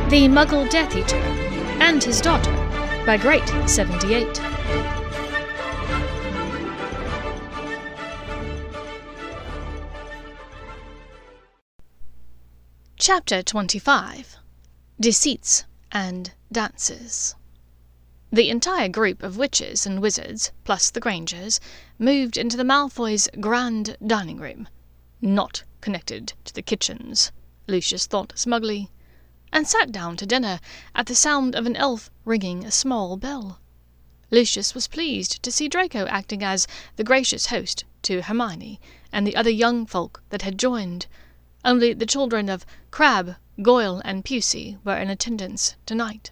The Muggle Death Eater and His Daughter by Great 78. Chapter 25. Deceits and Dances. The entire group of witches and wizards, plus the Grangers, moved into the Malfoys' grand dining room, not connected to the kitchens, Lucius thought smugly, and sat down to dinner at the sound of an elf ringing a small bell. Lucius was pleased to see Draco acting as the gracious host to Hermione and the other young folk that had joined. Only the children of Crabbe, Goyle, and Pusey were in attendance tonight.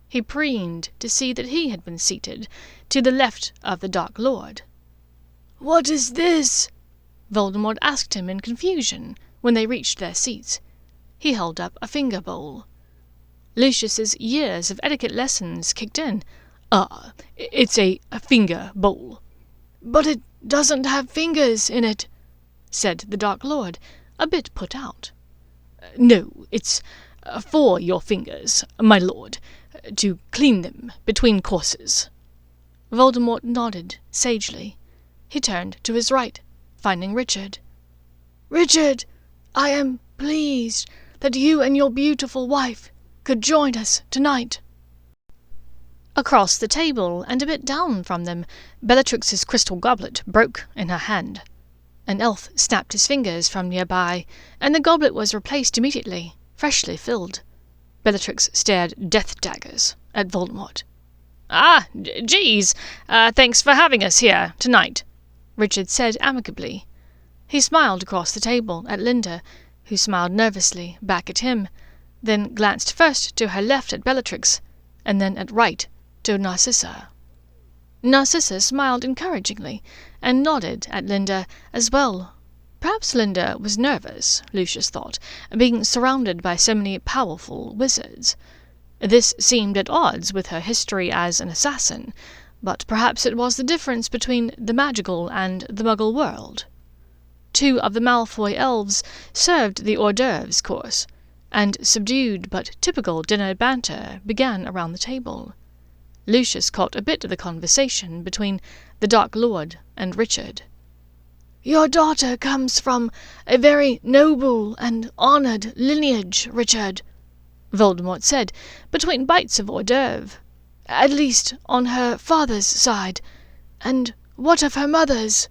He preened to see that he had been seated to the left of the Dark Lord. "What is this?" Voldemort asked him in confusion when they reached their seats. He held up a finger bowl. Lucius's years of etiquette lessons kicked in. It's a finger bowl." "But it doesn't have fingers in it," said the Dark Lord, a bit put out. "No, it's for your fingers, my lord, to clean them between courses." Voldemort nodded sagely. He turned to his right, finding Richard. "Richard, I am pleased that you and your beautiful wife could join us tonight." Across the table, and a bit down from them, Bellatrix's crystal goblet broke in her hand. An elf snapped his fingers from nearby, and the goblet was replaced immediately, freshly filled. Bellatrix stared death daggers at Voldemort. Geez, thanks for having us here tonight," Richard said amicably. He smiled across the table at Linda, who smiled nervously back at him, then glanced first to her left at Bellatrix, and then at right to Narcissa. Narcissa smiled encouragingly, and nodded at Linda as well. Perhaps Linda was nervous, Lucius thought, being surrounded by so many powerful wizards. This seemed at odds with her history as an assassin, but perhaps it was the difference between the magical and the Muggle world. 2 of the Malfoy elves served the hors d'oeuvres course, and subdued but typical dinner banter began around the table. Lucius caught a bit of the conversation between the Dark Lord and Richard. "Your daughter comes from a very noble and honoured lineage, Richard," Voldemort said, between bites of hors d'oeuvre. "At least on her father's side. And what of her mother's?"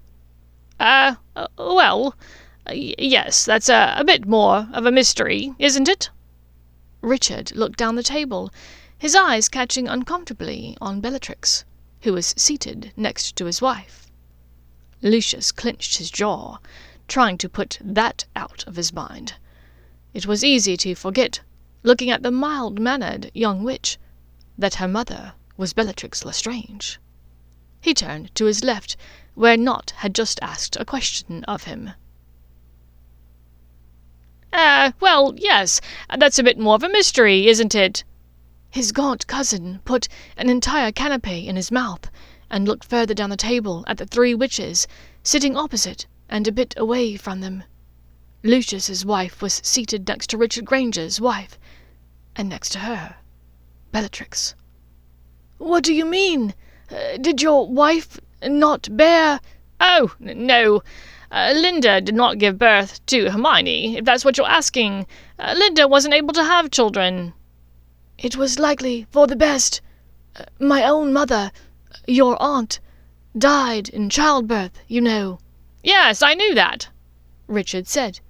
Yes, that's a bit more of a mystery, isn't it?" Richard looked down the table, his eyes catching uncomfortably on Bellatrix, who was seated next to his wife. Lucius clenched his jaw, trying to put that out of his mind. It was easy to forget, looking at the mild-mannered young witch, that her mother was Bellatrix Lestrange. He turned to his left, where Nott had just asked a question of him. Yes, that's a bit more of a mystery, isn't it?" His gaunt cousin put an entire canapé in his mouth, and looked further down the table at the 3 witches, sitting opposite and a bit away from them. Lucius's wife was seated next to Richard Granger's wife, and next to her, Bellatrix. "What do you mean? Did your wife not bear—" "Oh, no. Linda did not give birth to Hermione, if that's what you're asking. Linda wasn't able to have children." "It was likely for the best. My own mother, your aunt, died in childbirth, you know." "Yes, I knew that," Richard said.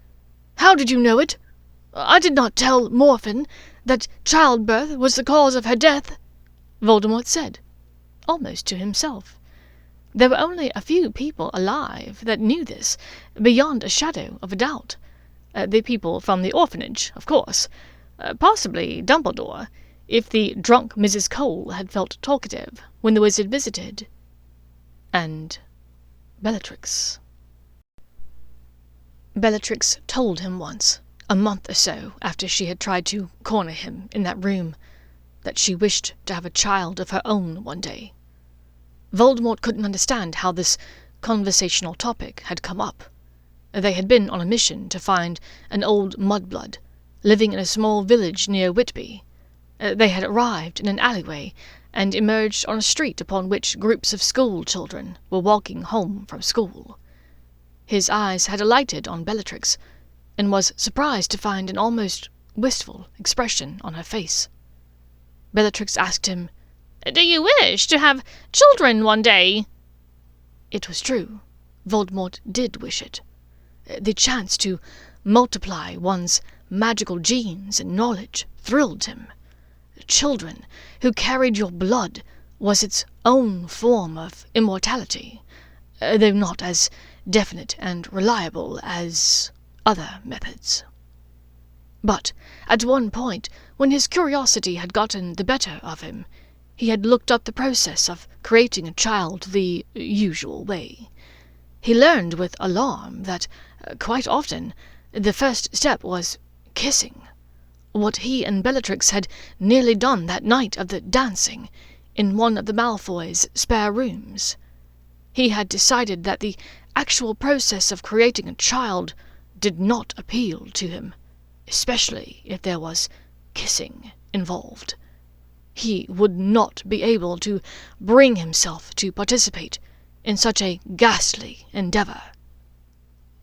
"How did you know it? I did not tell Morphin that childbirth was the cause of her death," Voldemort said, almost to himself. There were only a few people alive that knew this, beyond a shadow of a doubt. The people from the orphanage, of course. Possibly Dumbledore, if the drunk Mrs. Cole had felt talkative when the wizard visited. And Bellatrix. Bellatrix told him once, a month or so after she had tried to corner him in that room, that she wished to have a child of her own one day. Voldemort couldn't understand how this conversational topic had come up. They had been on a mission to find an old mudblood, living in a small village near Whitby. They had arrived in an alleyway and emerged on a street upon which groups of school children were walking home from school. His eyes had alighted on Bellatrix, and was surprised to find an almost wistful expression on her face. Bellatrix asked him, "Do you wish to have children one day?" It was true. Voldemort did wish it. The chance to multiply one's magical genes and knowledge thrilled him. Children who carried your blood was its own form of immortality, though not as definite and reliable as other methods. But at one point, when his curiosity had gotten the better of him, he had looked up the process of creating a child the usual way. He learned with alarm that, quite often, the first step was kissing. What he and Bellatrix had nearly done that night of the dancing, in one of the Malfoys' spare rooms. He had decided that the actual process of creating a child did not appeal to him, especially if there was kissing involved. He would not be able to bring himself to participate in such a ghastly endeavour.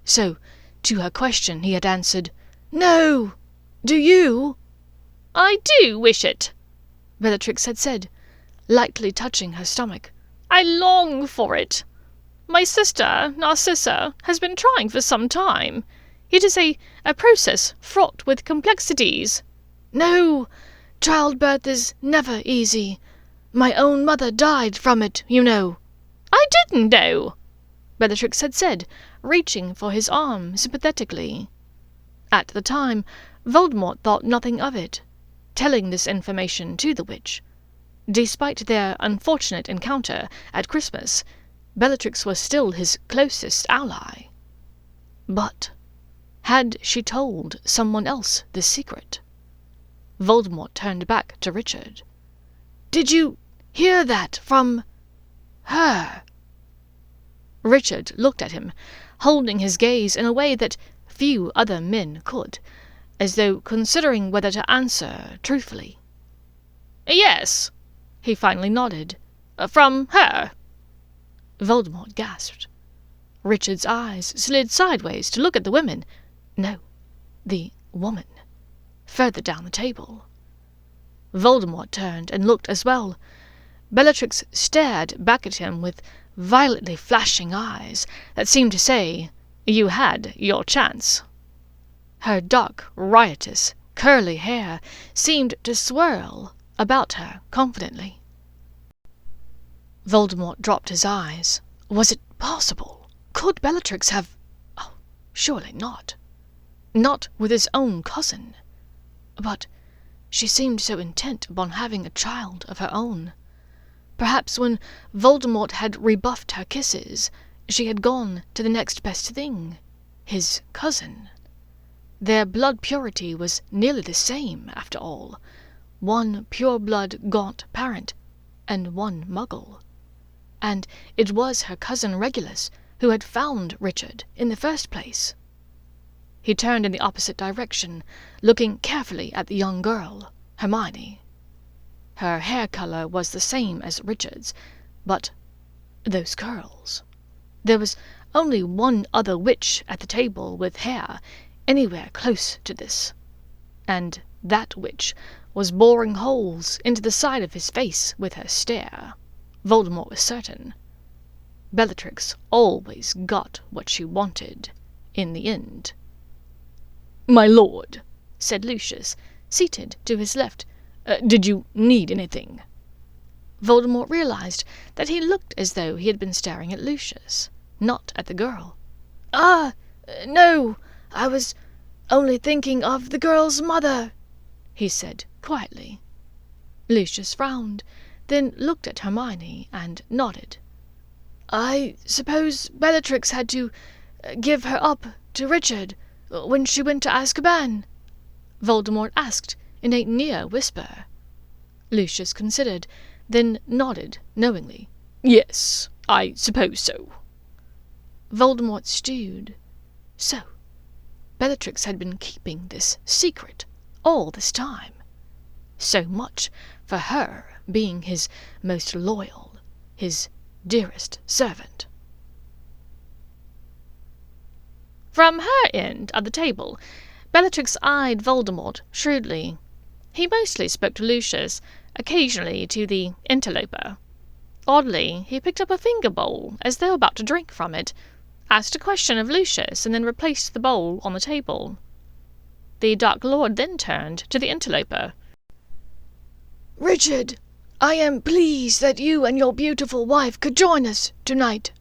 So, to her question he had answered, "No! Do you?" "I do wish it," Bellatrix had said, lightly touching her stomach. "I long for it. My sister, Narcissa, has been trying for some time. It is a process fraught with complexities." "No, childbirth is never easy. My own mother died from it, you know." "I didn't know," Bellatrix had said, reaching for his arm sympathetically. At the time, Voldemort thought nothing of it, telling this information to the witch. Despite their unfortunate encounter at Christmas, Bellatrix was still his closest ally. But had she told someone else the secret? Voldemort turned back to Richard. "Did you hear that from her?" Richard looked at him, holding his gaze in a way that few other men could, as though considering whether to answer truthfully. "Yes," he finally nodded. "From her." Voldemort gasped. Richard's eyes slid sideways to look at the women. No, the woman, further down the table. Voldemort turned and looked as well. Bellatrix stared back at him with violently flashing eyes that seemed to say, "You had your chance." Her dark, riotous, curly hair seemed to swirl about her confidently. Voldemort dropped his eyes. Was it possible? Could Bellatrix have... Oh, surely not. Not with his own cousin. But she seemed so intent upon having a child of her own. Perhaps when Voldemort had rebuffed her kisses, she had gone to the next best thing, his cousin. Their blood purity was nearly the same, after all. One pure-blood Gaunt parent, and one Muggle. And it was her cousin Regulus who had found Richard in the first place. He turned in the opposite direction, looking carefully at the young girl, Hermione. Her hair colour was the same as Richard's, but those curls. There was only one other witch at the table with hair anywhere close to this, and that witch was boring holes into the side of his face with her stare. Voldemort was certain. Bellatrix always got what she wanted, in the end. "My lord," said Lucius, seated to his left, "did you need anything?" Voldemort realized that he looked as though he had been staring at Lucius, not at the girl. No, I was only thinking of the girl's mother," he said quietly. Lucius frowned, then looked at Hermione and nodded. "I suppose Bellatrix had to give her up to Richard when she went to Azkaban?" Voldemort asked in a near whisper. Lucius considered, then nodded knowingly. "Yes, I suppose so." Voldemort stewed. So, Bellatrix had been keeping this secret all this time. So much for her being his most loyal, his dearest servant. From her end of the table, Bellatrix eyed Voldemort shrewdly. He mostly spoke to Lucius, occasionally to the interloper. Oddly, he picked up a finger bowl as though about to drink from it, asked a question of Lucius, and then replaced the bowl on the table. The Dark Lord then turned to the interloper. "Richard, I am pleased that you and your beautiful wife could join us tonight."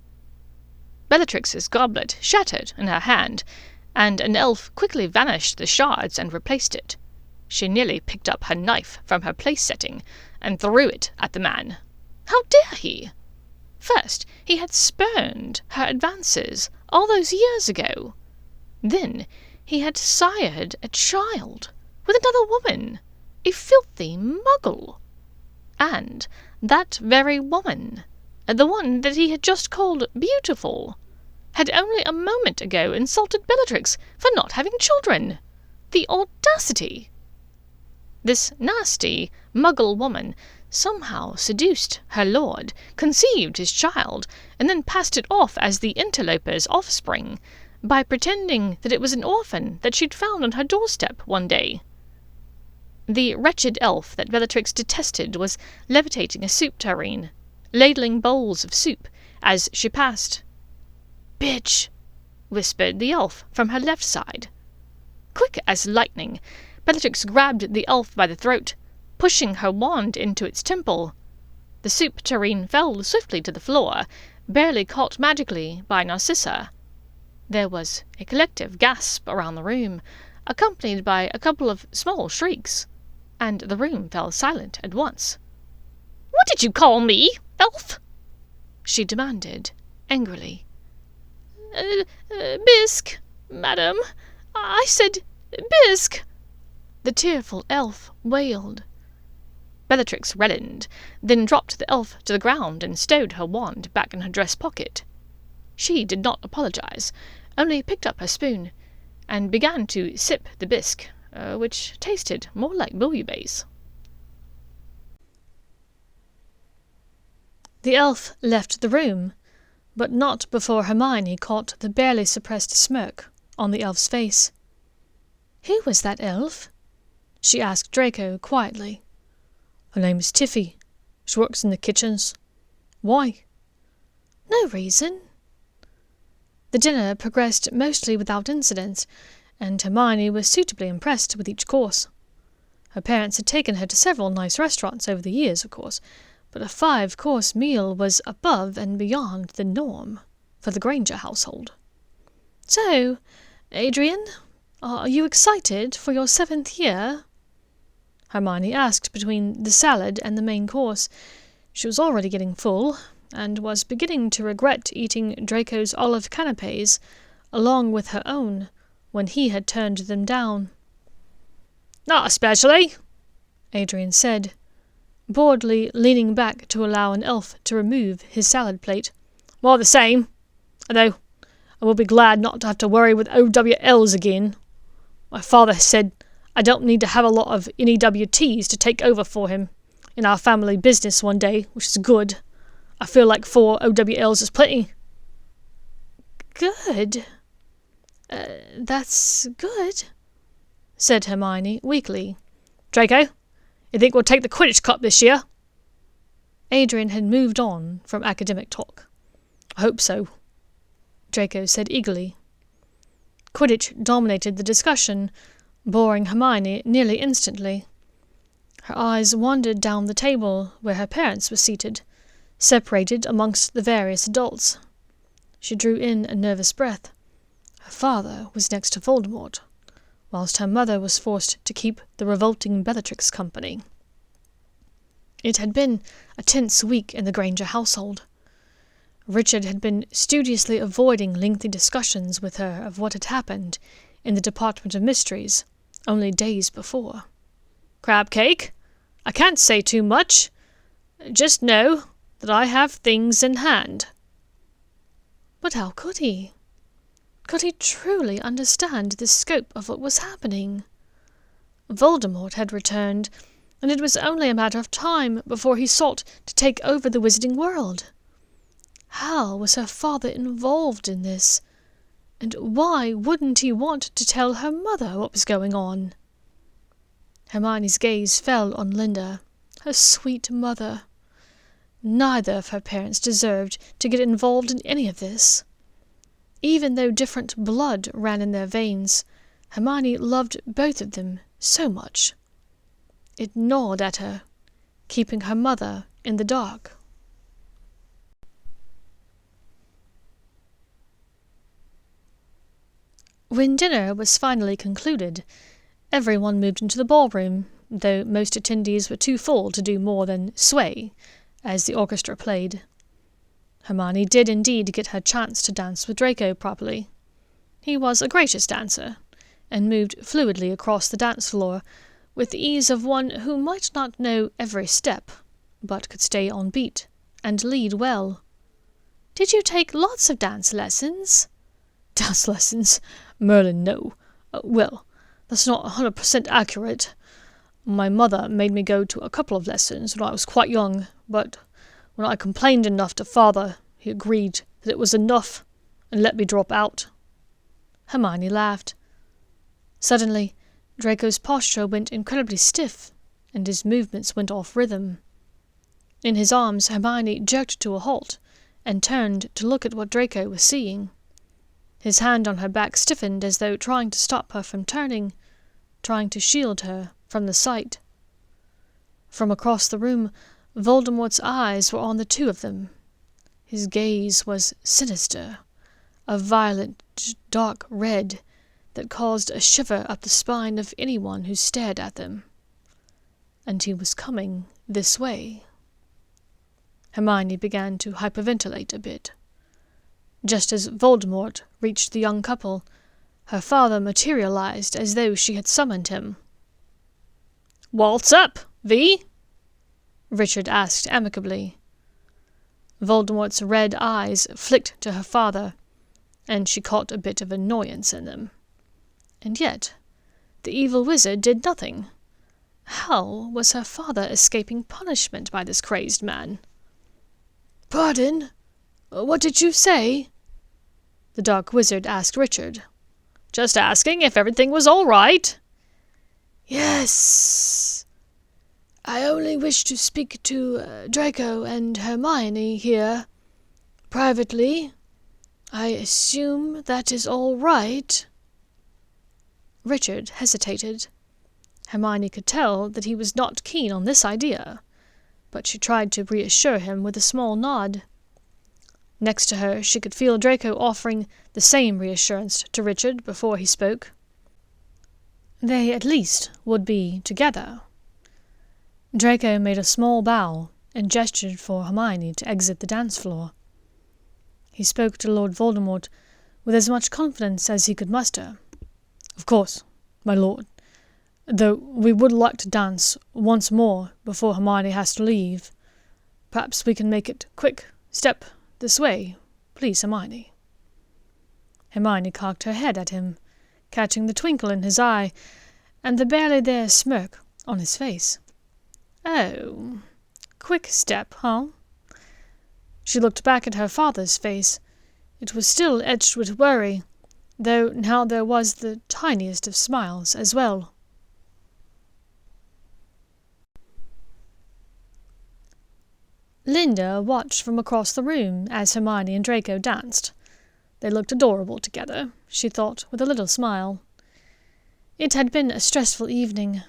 Bellatrix's goblet shattered in her hand, and an elf quickly vanished the shards and replaced it. She nearly picked up her knife from her place-setting and threw it at the man. How dare he? First, he had spurned her advances all those years ago. Then he had sired a child with another woman, a filthy Muggle. And that very woman, the one that he had just called beautiful, had only a moment ago insulted Bellatrix for not having children. The audacity! This nasty Muggle woman somehow seduced her lord, conceived his child, and then passed it off as the interloper's offspring, by pretending that it was an orphan that she'd found on her doorstep one day. The wretched elf that Bellatrix detested was levitating a soup tureen, ladling bowls of soup as she passed. "Bitch!" whispered the elf from her left side. Quick as lightning, Bellatrix grabbed the elf by the throat, pushing her wand into its temple. The soup tureen fell swiftly to the floor, barely caught magically by Narcissa. There was a collective gasp around the room, accompanied by a couple of small shrieks, and the room fell silent at once. "What did you call me, elf?" she demanded, angrily. Bisque, madam. I said bisque," the tearful elf wailed. Bellatrix reddened, then dropped the elf to the ground and stowed her wand back in her dress pocket. She did not apologize, only picked up her spoon, and began to sip the bisque, which tasted more like bouillabaisse. The elf left the room, but not before Hermione caught the barely suppressed smirk on the elf's face. "Who was that elf?" she asked Draco quietly. "Her name is Tiffy. She works in the kitchens." "Why?" "No reason." The dinner progressed mostly without incident, and Hermione was suitably impressed with each course. Her parents had taken her to several nice restaurants over the years, of course, but a 5-course meal was above and beyond the norm for the Granger household. "So, Adrian, are you excited for your 7th year?" Hermione asked between the salad and the main course. She was already getting full, and was beginning to regret eating Draco's olive canapes along with her own when he had turned them down. "Not especially," Adrian said, boredly leaning back to allow an elf to remove his salad plate. "More the same. Although I will be glad not to have to worry with OWLs again. My father said I don't need to have a lot of NEWTs to take over for him in our family business one day, which is good. I feel like 4 OWLs is plenty." "Good. That's good," said Hermione weakly. "Draco, you think we'll take the Quidditch Cup this year?" Adrian had moved on from academic talk. "I hope so," Draco said eagerly. Quidditch dominated the discussion, boring Hermione nearly instantly. Her eyes wandered down the table where her parents were seated, separated amongst the various adults. She drew in a nervous breath. Her father was next to Voldemort, whilst her mother was forced to keep the revolting Bellatrix company. It had been a tense week in the Granger household. Richard had been studiously avoiding lengthy discussions with her of what had happened in the Department of Mysteries only days before. "Crab cake, I can't say too much. Just know that I have things in hand." But how could he? Could he truly understand the scope of what was happening? Voldemort had returned, and it was only a matter of time before he sought to take over the wizarding world. How was her father involved in this? And why wouldn't he want to tell her mother what was going on? Hermione's gaze fell on Linda, her sweet mother. Neither of her parents deserved to get involved in any of this. Even though different blood ran in their veins, Hermione loved both of them so much. It gnawed at her, keeping her mother in the dark. When dinner was finally concluded, everyone moved into the ballroom, though most attendees were too full to do more than sway as the orchestra played. Hermione did indeed get her chance to dance with Draco properly. He was a gracious dancer, and moved fluidly across the dance floor with the ease of one who might not know every step, but could stay on beat and lead well. "Did you take lots of dance lessons?" "Dance lessons? Merlin, no. Well, that's not 100% accurate. My mother made me go to a couple of lessons when I was quite young, but when I complained enough to father, he agreed that it was enough and let me drop out." Hermione laughed. Suddenly, Draco's posture went incredibly stiff, and his movements went off rhythm. In his arms, Hermione jerked to a halt, and turned to look at what Draco was seeing. His hand on her back stiffened as though trying to stop her from turning, trying to shield her from the sight. From across the room, Voldemort's eyes were on the two of them. His gaze was sinister, a violent, dark red that caused a shiver up the spine of anyone who stared at them. And he was coming this way. Hermione began to hyperventilate a bit. Just as Voldemort reached the young couple, her father materialized as though she had summoned him. "What's up, V?" Richard asked amicably. Voldemort's red eyes flicked to her father, and she caught a bit of annoyance in them. And yet, the evil wizard did nothing. How was her father escaping punishment by this crazed man? "Pardon? What did you say?" The dark wizard asked Richard. "Just asking if everything was all right." "Yes. I only wish to speak to Draco and Hermione here, privately. I assume that is all right." Richard hesitated. Hermione could tell that he was not keen on this idea, but she tried to reassure him with a small nod. Next to her, she could feel Draco offering the same reassurance to Richard before he spoke. They at least would be together. Draco made a small bow and gestured for Hermione to exit the dance floor. He spoke to Lord Voldemort with as much confidence as he could muster. "Of course, my lord. Though we would like to dance once more before Hermione has to leave. Perhaps we can make it quick. Step this way, please, Hermione." Hermione cocked her head at him, catching the twinkle in his eye and the barely there smirk on his face. "Oh, quick step, huh?" She looked back at her father's face. It was still edged with worry, though now there was the tiniest of smiles as well. Linda watched from across the room as Hermione and Draco danced. They looked adorable together, she thought with a little smile. It had been a stressful evening.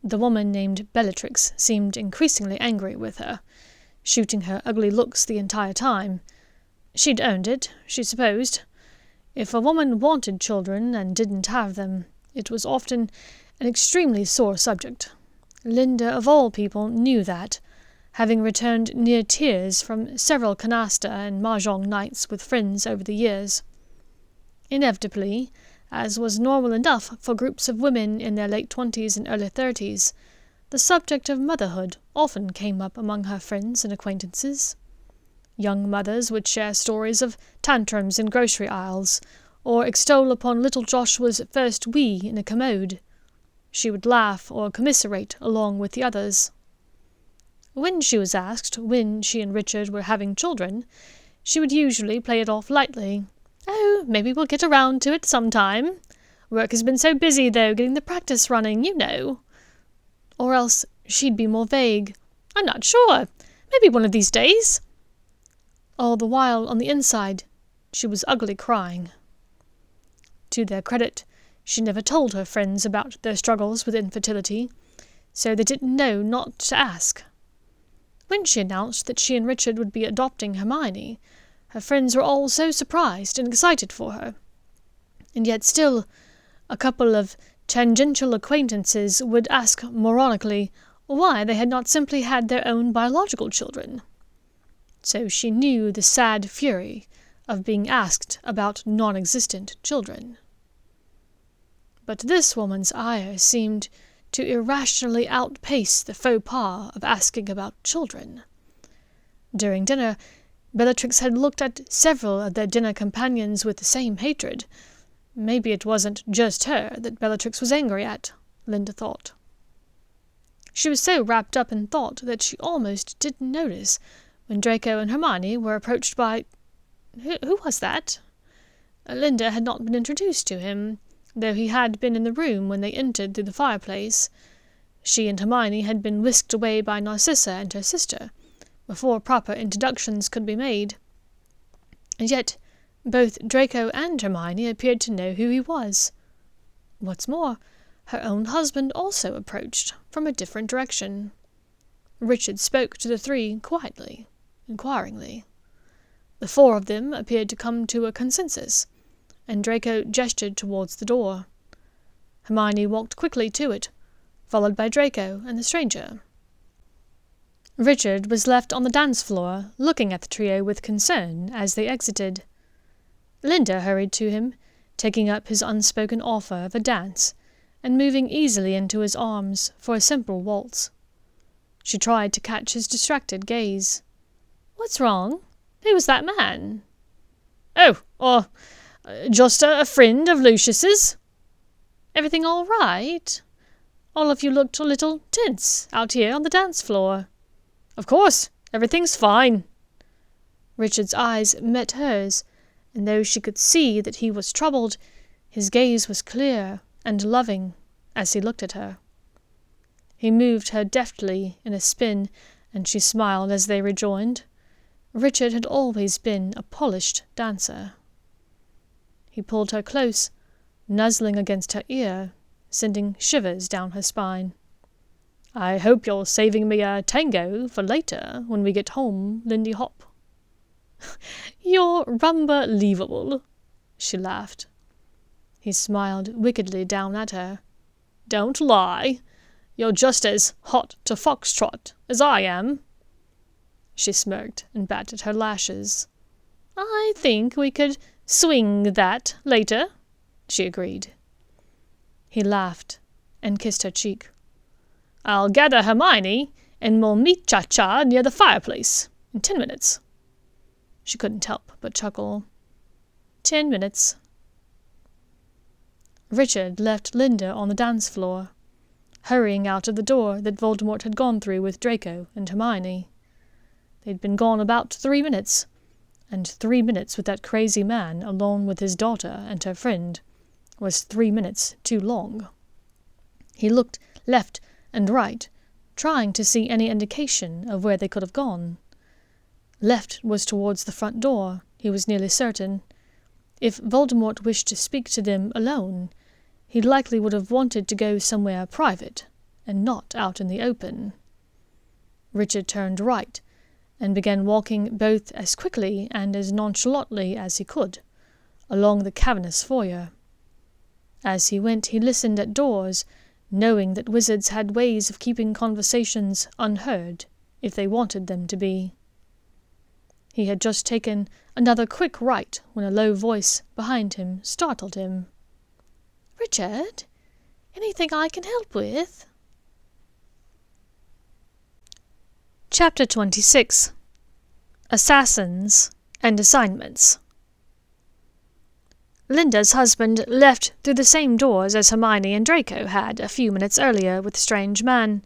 The woman named Bellatrix seemed increasingly angry with her, shooting her ugly looks the entire time. She'd earned it, she supposed. If a woman wanted children and didn't have them, it was often an extremely sore subject. Linda, of all people, knew that, having returned near tears from several canasta and mahjong nights with friends over the years. Inevitably, as was normal enough for groups of women in their late 20s and early 30s, the subject of motherhood often came up among her friends and acquaintances. Young mothers would share stories of tantrums in grocery aisles, or extol upon little Joshua's first wee in a commode. she would laugh or commiserate along with the others. When she was asked when she and Richard were having children, she would usually play it off lightly. "Oh, maybe we'll get around to it sometime. Work has been so busy, though, getting the practice running, you know." Or else she'd be more vague. "I'm not sure. Maybe one of these days." All the while, on the inside, she was ugly crying. To their credit, she never told her friends about their struggles with infertility, so they didn't know not to ask. When she announced that she and Richard would be adopting Hermione, her friends were all so surprised and excited for her. And yet still, a couple of tangential acquaintances would ask moronically why they had not simply had their own biological children. So she knew the sad fury of being asked about non-existent children. But this woman's ire seemed to irrationally outpace the faux pas of asking about children. During dinner, Bellatrix had looked at several of their dinner companions with the same hatred. Maybe it wasn't just her that Bellatrix was angry at, Linda thought. She was so wrapped up in thought that she almost didn't notice when Draco and Hermione were approached by— Who was that? Linda had not been introduced to him, though he had been in the room when they entered through the fireplace. She and Hermione had been whisked away by Narcissa and her sister, before proper introductions could be made. And yet both Draco and Hermione appeared to know who he was. What's more, her own husband also approached, from a different direction. Richard spoke to the three quietly, inquiringly. The four of them appeared to come to a consensus, and Draco gestured towards the door. Hermione walked quickly to it, followed by Draco and the stranger. Richard was left on the dance floor, looking at the trio with concern as they exited. Linda hurried to him, taking up his unspoken offer of a dance, and moving easily into his arms for a simple waltz. She tried to catch his distracted gaze. "What's wrong? Who was that man?" "Oh, just a friend of Lucius's." "Everything all right? All of you looked a little tense out here on the dance floor." "Of course, everything's fine." Richard's eyes met hers, and though she could see that he was troubled, his gaze was clear and loving as he looked at her. He moved her deftly in a spin, and she smiled as they rejoined. Richard had always been a polished dancer. He pulled her close, nuzzling against her ear, sending shivers down her spine. "I hope you're saving me a tango for later when we get home, Lindy Hop." "You're rumba-leavable," she laughed. He smiled wickedly down at her. "Don't lie. You're just as hot to foxtrot as I am." She smirked and batted her lashes. "I think we could swing that later," she agreed. He laughed and kissed her cheek. "I'll gather Hermione, and we'll meet Cha-Cha near the fireplace in 10 minutes. She couldn't help but chuckle. 10 minutes. Richard left Linda on the dance floor, hurrying out of the door that Voldemort had gone through with Draco and Hermione. They'd been gone about 3 minutes, and 3 minutes with that crazy man alone with his daughter and her friend was 3 minutes too long. He looked left and right, trying to see any indication of where they could have gone. Left was towards the front door, he was nearly certain. If Voldemort wished to speak to them alone, he likely would have wanted to go somewhere private, and not out in the open. Richard turned right, and began walking both as quickly and as nonchalantly as he could, along the cavernous foyer. As he went, he listened at doors, knowing that wizards had ways of keeping conversations unheard, if they wanted them to be. He had just taken another quick right when a low voice behind him startled him. "Richard, anything I can help with?" Chapter 26. Assassins and Assignments. Linda's husband left through the same doors as Hermione and Draco had a few minutes earlier with the strange man.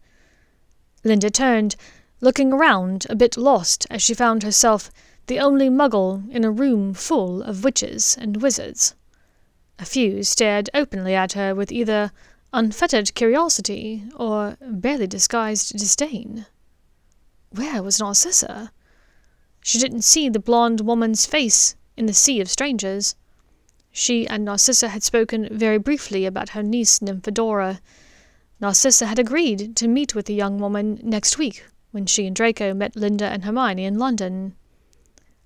Linda turned, looking around, a bit lost as she found herself the only Muggle in a room full of witches and wizards. A few stared openly at her with either unfettered curiosity or barely disguised disdain. Where was Narcissa? She didn't see the blonde woman's face in the sea of strangers. She and Narcissa had spoken very briefly about her niece Nymphadora. Narcissa had agreed to meet with the young woman next week when she and Draco met Linda and Hermione in London.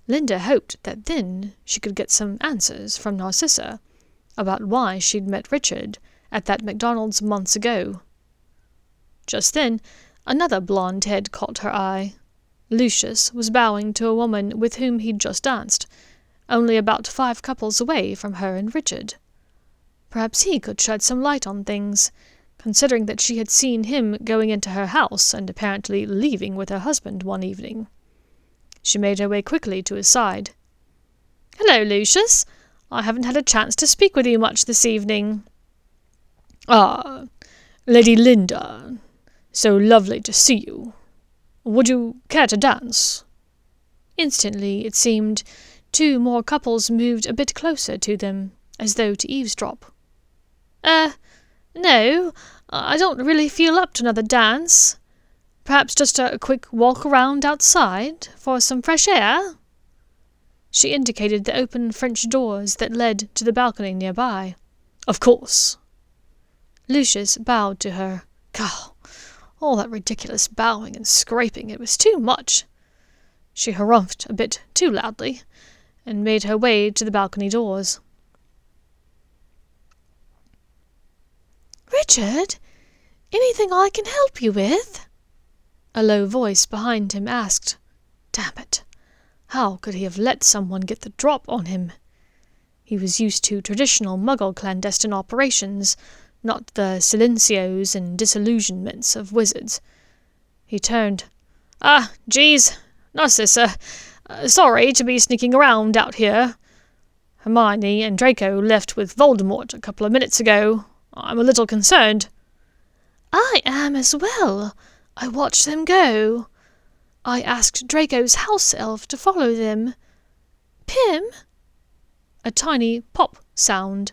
Linda hoped that then she could get some answers from Narcissa about why she'd met Richard at that McDonald's months ago. Just then, another blonde head caught her eye. Lucius was bowing to a woman with whom he'd just danced, only about 5 couples away from her and Richard. Perhaps he could shed some light on things, considering that she had seen him going into her house and apparently leaving with her husband one evening. She made her way quickly to his side. "Hello, Lucius. I haven't had a chance to speak with you much this evening." "Ah, Lady Linda. So lovely to see you. Would you care to dance?" Instantly, it seemed, 2 more couples moved a bit closer to them, as though to eavesdrop. No, I don't really feel up to another dance. Perhaps just a quick walk around outside for some fresh air?" She indicated the open French doors that led to the balcony nearby. "Of course." Lucius bowed to her. God, all that ridiculous bowing and scraping, it was too much. She harumphed a bit too loudly, and made her way to the balcony doors. "Richard, anything I can help you with?" A low voice behind him asked. Damn it! How could he have let someone get the drop on him? He was used to traditional Muggle clandestine operations, not the silencios and disillusionments of wizards. He turned. Geez, Narcissa. Sorry to be sneaking around out here. Hermione and Draco left with Voldemort a couple of minutes ago. I'm a little concerned." "I am as well. I watched them go. I asked Draco's house elf to follow them. Pym?" A tiny pop sound,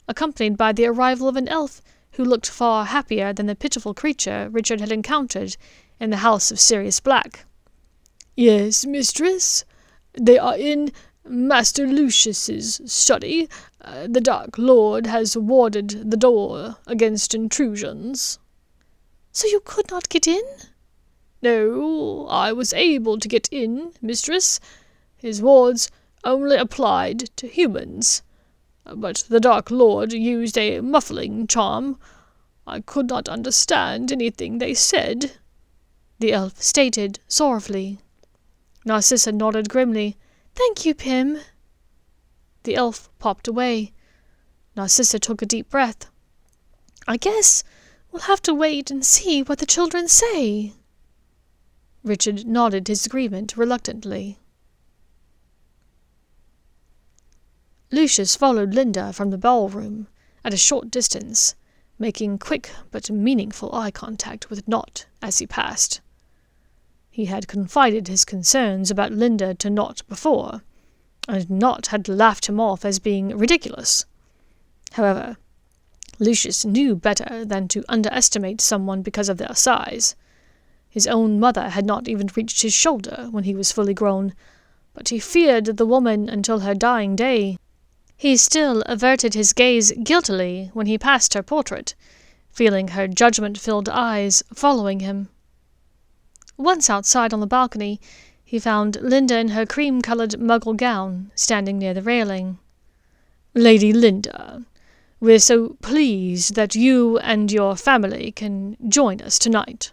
accompanied by the arrival of an elf who looked far happier than the pitiful creature Richard had encountered in the house of Sirius Black. "Yes, mistress. They are in Master Lucius's study. The Dark Lord has warded the door against intrusions." "So you could not get in?" "No, I was able to get in, mistress. His wards only applied to humans. But the Dark Lord used a muffling charm. I could not understand anything they said," the elf stated sorrowfully. Narcissa nodded grimly. "Thank you, Pym." The elf popped away. Narcissa took a deep breath. "I guess we'll have to wait and see what the children say." Richard nodded his agreement reluctantly. Lucius followed Linda from the ballroom at a short distance, making quick but meaningful eye contact with Nott as he passed. He had confided his concerns about Linda to Nott before, and Nott had laughed him off as being ridiculous. However, Lucius knew better than to underestimate someone because of their size. His own mother had not even reached his shoulder when he was fully grown, but he feared the woman until her dying day. He still averted his gaze guiltily when he passed her portrait, feeling her judgment-filled eyes following him. Once outside on the balcony, he found Linda in her cream-coloured Muggle gown, standing near the railing. "Lady Linda, we're so pleased that you and your family can join us tonight."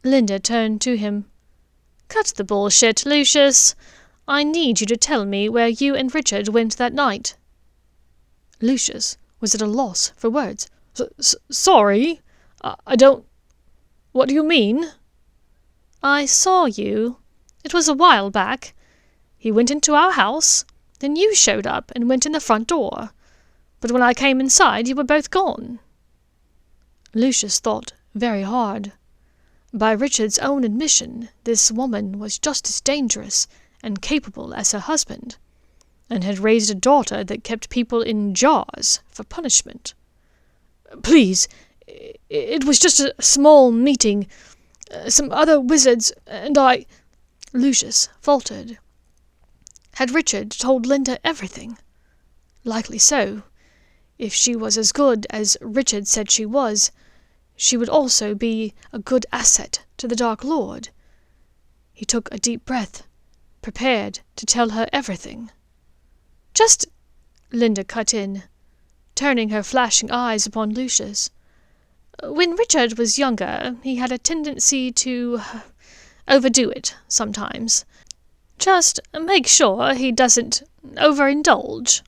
Linda turned to him. "Cut the bullshit, Lucius. I need you to tell me where you and Richard went that night." Lucius was at a loss for words. Sorry, I don't... What do you mean?" "I saw you. It was a while back. He went into our house. Then you showed up and went in the front door. But when I came inside, you were both gone." Lucius thought very hard. By Richard's own admission, this woman was just as dangerous and capable as her husband, and had raised a daughter that kept people in jars for punishment. "Please, it was just a small meeting. Some other wizards and I—" Lucius faltered. Had Richard told Linda everything? Likely so. If she was as good as Richard said she was, she would also be a good asset to the Dark Lord. He took a deep breath, prepared to tell her everything. "Just—" Linda cut in, turning her flashing eyes upon Lucius. "When Richard was younger, he had a tendency to overdo it sometimes. Just make sure he doesn't overindulge.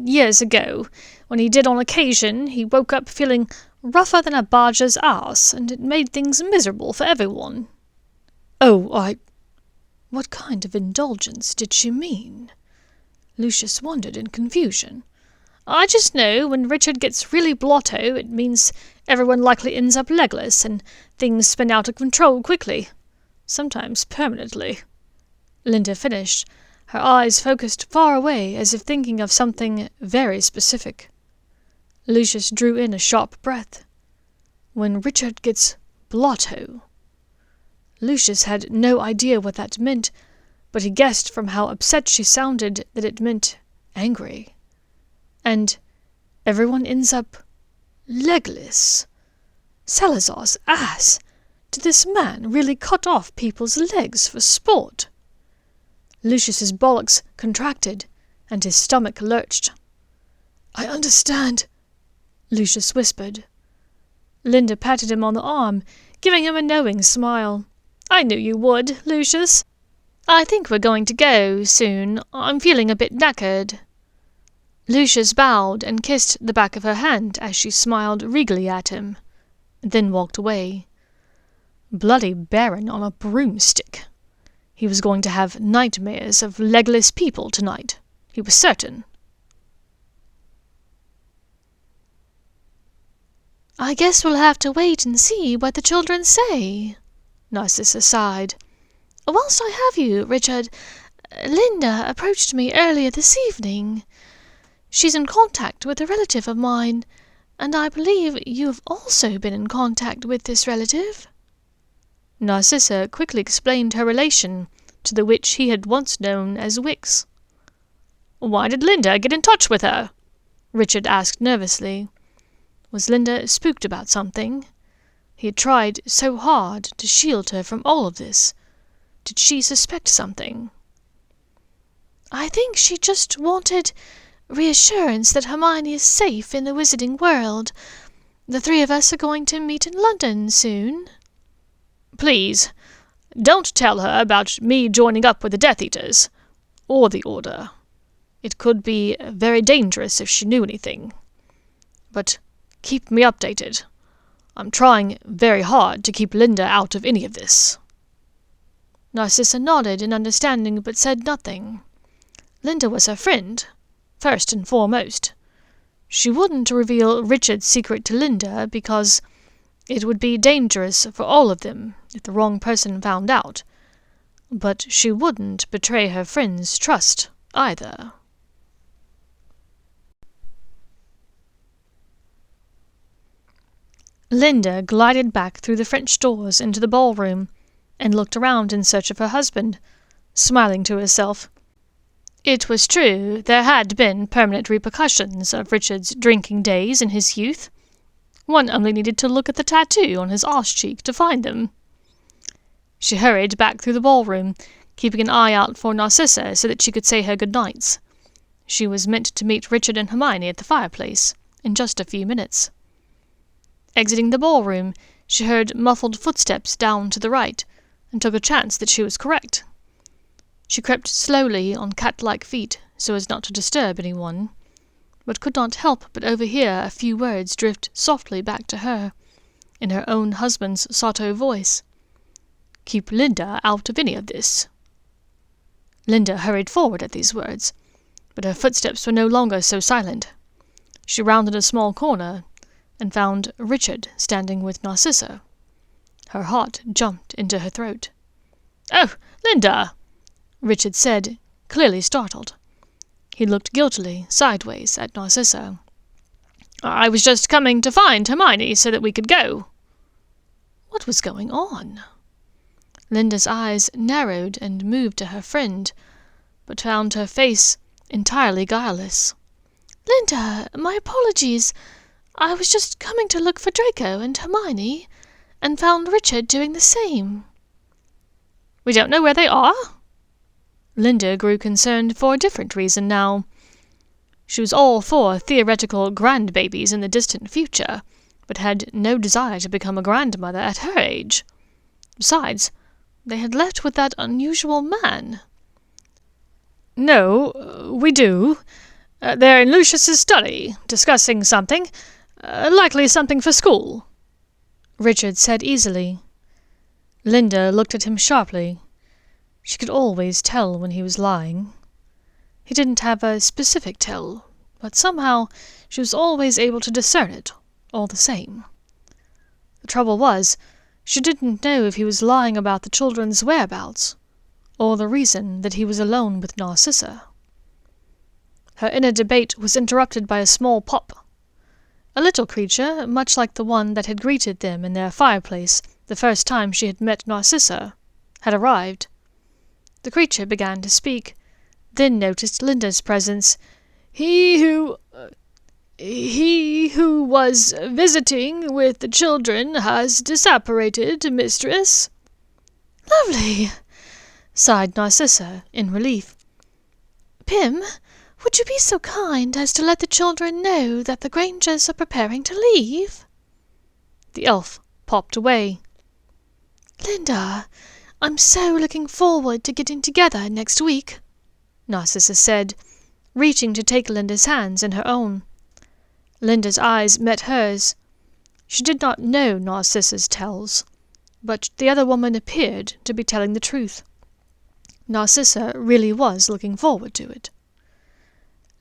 Years ago, when he did on occasion, he woke up feeling rougher than a barger's arse, and it made things miserable for everyone." "Oh, What kind of indulgence did she mean? Lucius wondered in confusion. "I just know when Richard gets really blotto, it means everyone likely ends up legless, and things spin out of control quickly. Sometimes permanently." Linda finished, her eyes focused far away as if thinking of something very specific. Lucius drew in a sharp breath. When Richard gets blotto. Lucius had no idea what that meant, but he guessed from how upset she sounded that it meant angry. And everyone ends up legless. Salazar's ass! Did this man really cut off people's legs for sport? Lucius's bollocks contracted, and his stomach lurched. "I understand," Lucius whispered. Linda patted him on the arm, giving him a knowing smile. "I knew you would, Lucius. I think we're going to go soon. I'm feeling a bit knackered." Lucius bowed and kissed the back of her hand as she smiled regally at him, then walked away. Bloody Baron on a broomstick. He was going to have nightmares of legless people tonight, he was certain. "I guess we'll have to wait and see what the children say," Narcissa sighed. "Whilst I have you, Richard, Linda approached me earlier this evening. She's in contact with a relative of mine, and I believe you've also been in contact with this relative." Narcissa quickly explained her relation to the witch he had once known as Wix. "Why did Linda get in touch with her?" Richard asked nervously. Was Linda spooked about something? He had tried so hard to shield her from all of this. Did she suspect something? "I think she just wanted reassurance that Hermione is safe in the wizarding world. The three of us are going to meet in London soon." "Please, don't tell her about me joining up with the Death Eaters, or the Order. It could be very dangerous if she knew anything. But keep me updated. I'm trying very hard to keep Linda out of any of this." Narcissa nodded in understanding but said nothing. Linda was her friend, first and foremost. She wouldn't reveal Richard's secret to Linda because it would be dangerous for all of them if the wrong person found out. But she wouldn't betray her friend's trust either. Linda glided back through the French doors into the ballroom and looked around in search of her husband, smiling to herself. It was true there had been permanent repercussions of Richard's drinking days in his youth. One only needed to look at the tattoo on his arse cheek to find them. She hurried back through the ballroom, keeping an eye out for Narcissa so that she could say her good-nights. She was meant to meet Richard and Hermione at the fireplace in just a few minutes. Exiting the ballroom, she heard muffled footsteps down to the right, and took a chance that she was correct. She crept slowly on cat-like feet so as not to disturb anyone, but could not help but overhear a few words drift softly back to her, in her own husband's sotto voice. "Keep Linda out of any of this." Linda hurried forward at these words, but her footsteps were no longer so silent. She rounded a small corner and found Richard standing with Narcissa. Her heart jumped into her throat. "Oh, Linda!" Richard said, clearly startled. He looked guiltily sideways at Narcissa. "I was just coming to find Hermione so that we could go." What was going on? Linda's eyes narrowed and moved to her friend, but found her face entirely guileless. "Linda, my apologies. I was just coming to look for Draco and Hermione, and found Richard doing the same." "We don't know where they are?" Linda grew concerned for a different reason now. She was all for theoretical grandbabies in the distant future, but had no desire to become a grandmother at her age. Besides, they had left with that unusual man. "No, we do. They're in Lucius's study, discussing something. Likely something for school," Richard said easily. Linda looked at him sharply. She could always tell when he was lying. He didn't have a specific tell, but somehow she was always able to discern it, all the same. The trouble was, she didn't know if he was lying about the children's whereabouts, or the reason that he was alone with Narcissa. Her inner debate was interrupted by a small pop. A little creature, much like the one that had greeted them in their fireplace the first time she had met Narcissa, had arrived. The creature began to speak, then noticed Linda's presence. He who was visiting with the children has disapparated, mistress." "Lovely," sighed Narcissa in relief. "Pym, would you be so kind as to let the children know that the Grangers are preparing to leave?" The elf popped away. "Linda, I'm so looking forward to getting together next week," Narcissa said, reaching to take Linda's hands in her own. Linda's eyes met hers. She did not know Narcissa's tells, but the other woman appeared to be telling the truth. Narcissa really was looking forward to it.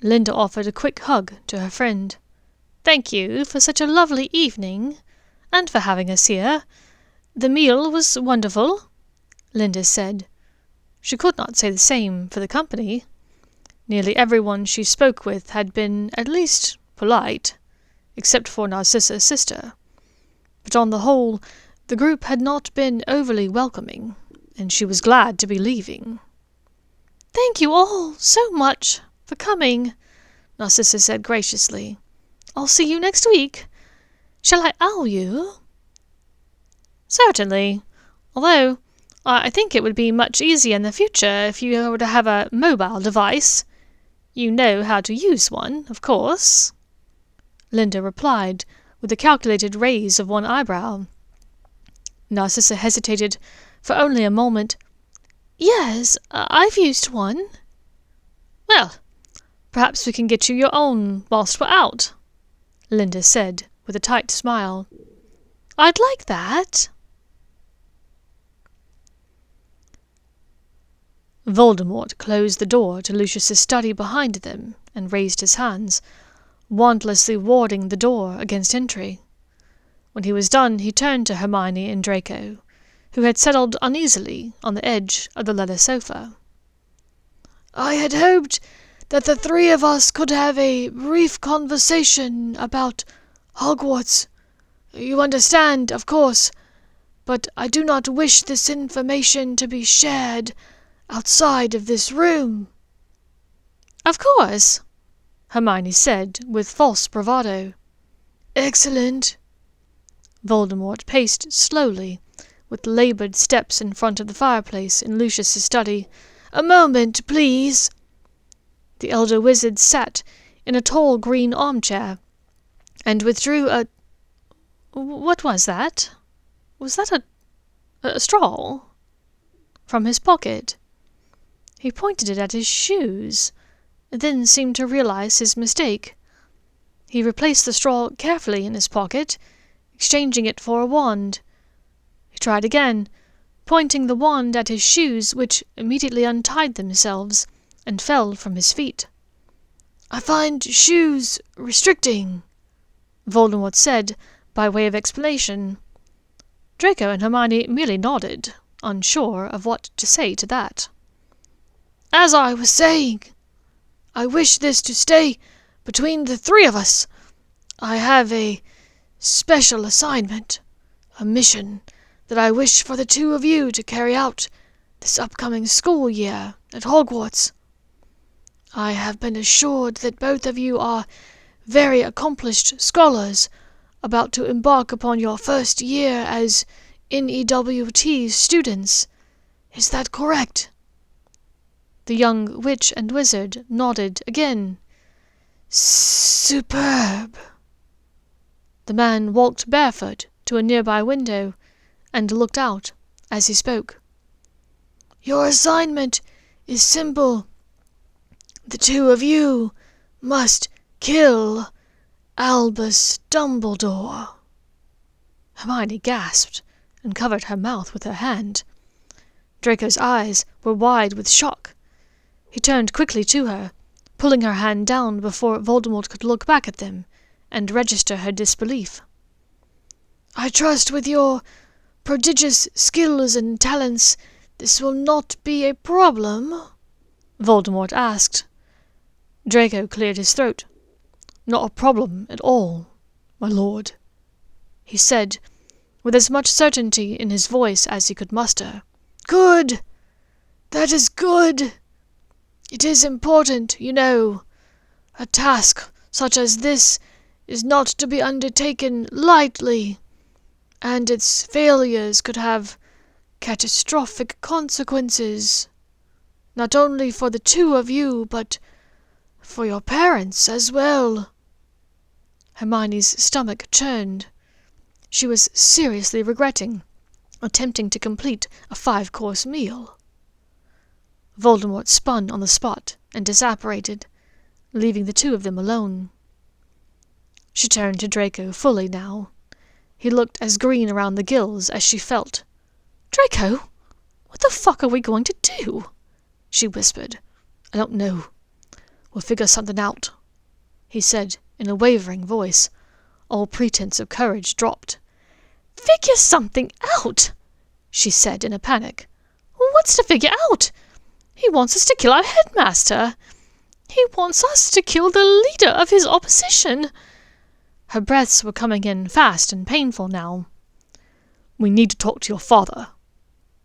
Linda offered a quick hug to her friend. "Thank you for such a lovely evening, and for having us here. The meal was wonderful," Linda said. She could not say the same for the company. Nearly everyone she spoke with had been at least polite, except for Narcissa's sister. But on the whole, the group had not been overly welcoming, and she was glad to be leaving. "Thank you all so much for coming," Narcissa said graciously. "I'll see you next week. Shall I owl you?" "Certainly, although I think it would be much easier in the future if you were to have a mobile device. You know how to use one, of course," Linda replied, with a calculated raise of one eyebrow. Narcissa hesitated for only a moment. "Yes, I've used one." "Well, perhaps we can get you your own whilst we're out," Linda said, with a tight smile. "I'd like that." Voldemort closed the door to Lucius's study behind them and raised his hands, wandlessly warding the door against entry. When he was done, he turned to Hermione and Draco, who had settled uneasily on the edge of the leather sofa. "I had hoped that the three of us could have a brief conversation about Hogwarts. You understand, of course, but I do not wish this information to be shared outside of this room." "Of course," Hermione said with false bravado. "Excellent." Voldemort paced slowly, with laboured steps in front of the fireplace in Lucius's study. "A moment, please." The elder wizard sat in a tall green armchair, and withdrew a... What was that? Was that a straw? From his pocket. He pointed it at his shoes, then seemed to realize his mistake. He replaced the straw carefully in his pocket, exchanging it for a wand. He tried again, pointing the wand at his shoes, which immediately untied themselves and fell from his feet. "I find shoes restricting," Voldemort said, by way of explanation. Draco and Hermione merely nodded, unsure of what to say to that. "As I was saying, I wish this to stay between the three of us. I have a special assignment, a mission that I wish for the two of you to carry out this upcoming school year at Hogwarts. I have been assured that both of you are very accomplished scholars about to embark upon your first year as NEWT students. Is that correct?" The young witch and wizard nodded again. "Superb." The man walked barefoot to a nearby window and looked out as he spoke. "Your assignment is simple. The two of you must kill Albus Dumbledore." Hermione gasped and covered her mouth with her hand. Draco's eyes were wide with shock. He turned quickly to her, pulling her hand down before Voldemort could look back at them and register her disbelief. "I trust with your prodigious skills and talents this will not be a problem?" Voldemort asked. Draco cleared his throat. "Not a problem at all, my lord," he said, with as much certainty in his voice as he could muster. "Good! That is good! It is important, you know. A task such as this is not to be undertaken lightly, and its failures could have catastrophic consequences, not only for the two of you, but for your parents as well." Hermione's stomach churned. She was seriously regretting attempting to complete a 5-course meal. Voldemort spun on the spot and disapparated, leaving the two of them alone. She turned to Draco fully now. He looked as green around the gills as she felt. "Draco, what the fuck are we going to do?" she whispered. "I don't know. We'll figure something out," he said in a wavering voice. All pretense of courage dropped. "Figure something out?" she said in a panic. "What's to figure out? He wants us to kill our headmaster. He wants us to kill the leader of his opposition." Her breaths were coming in fast and painful now. "We need to talk to your father."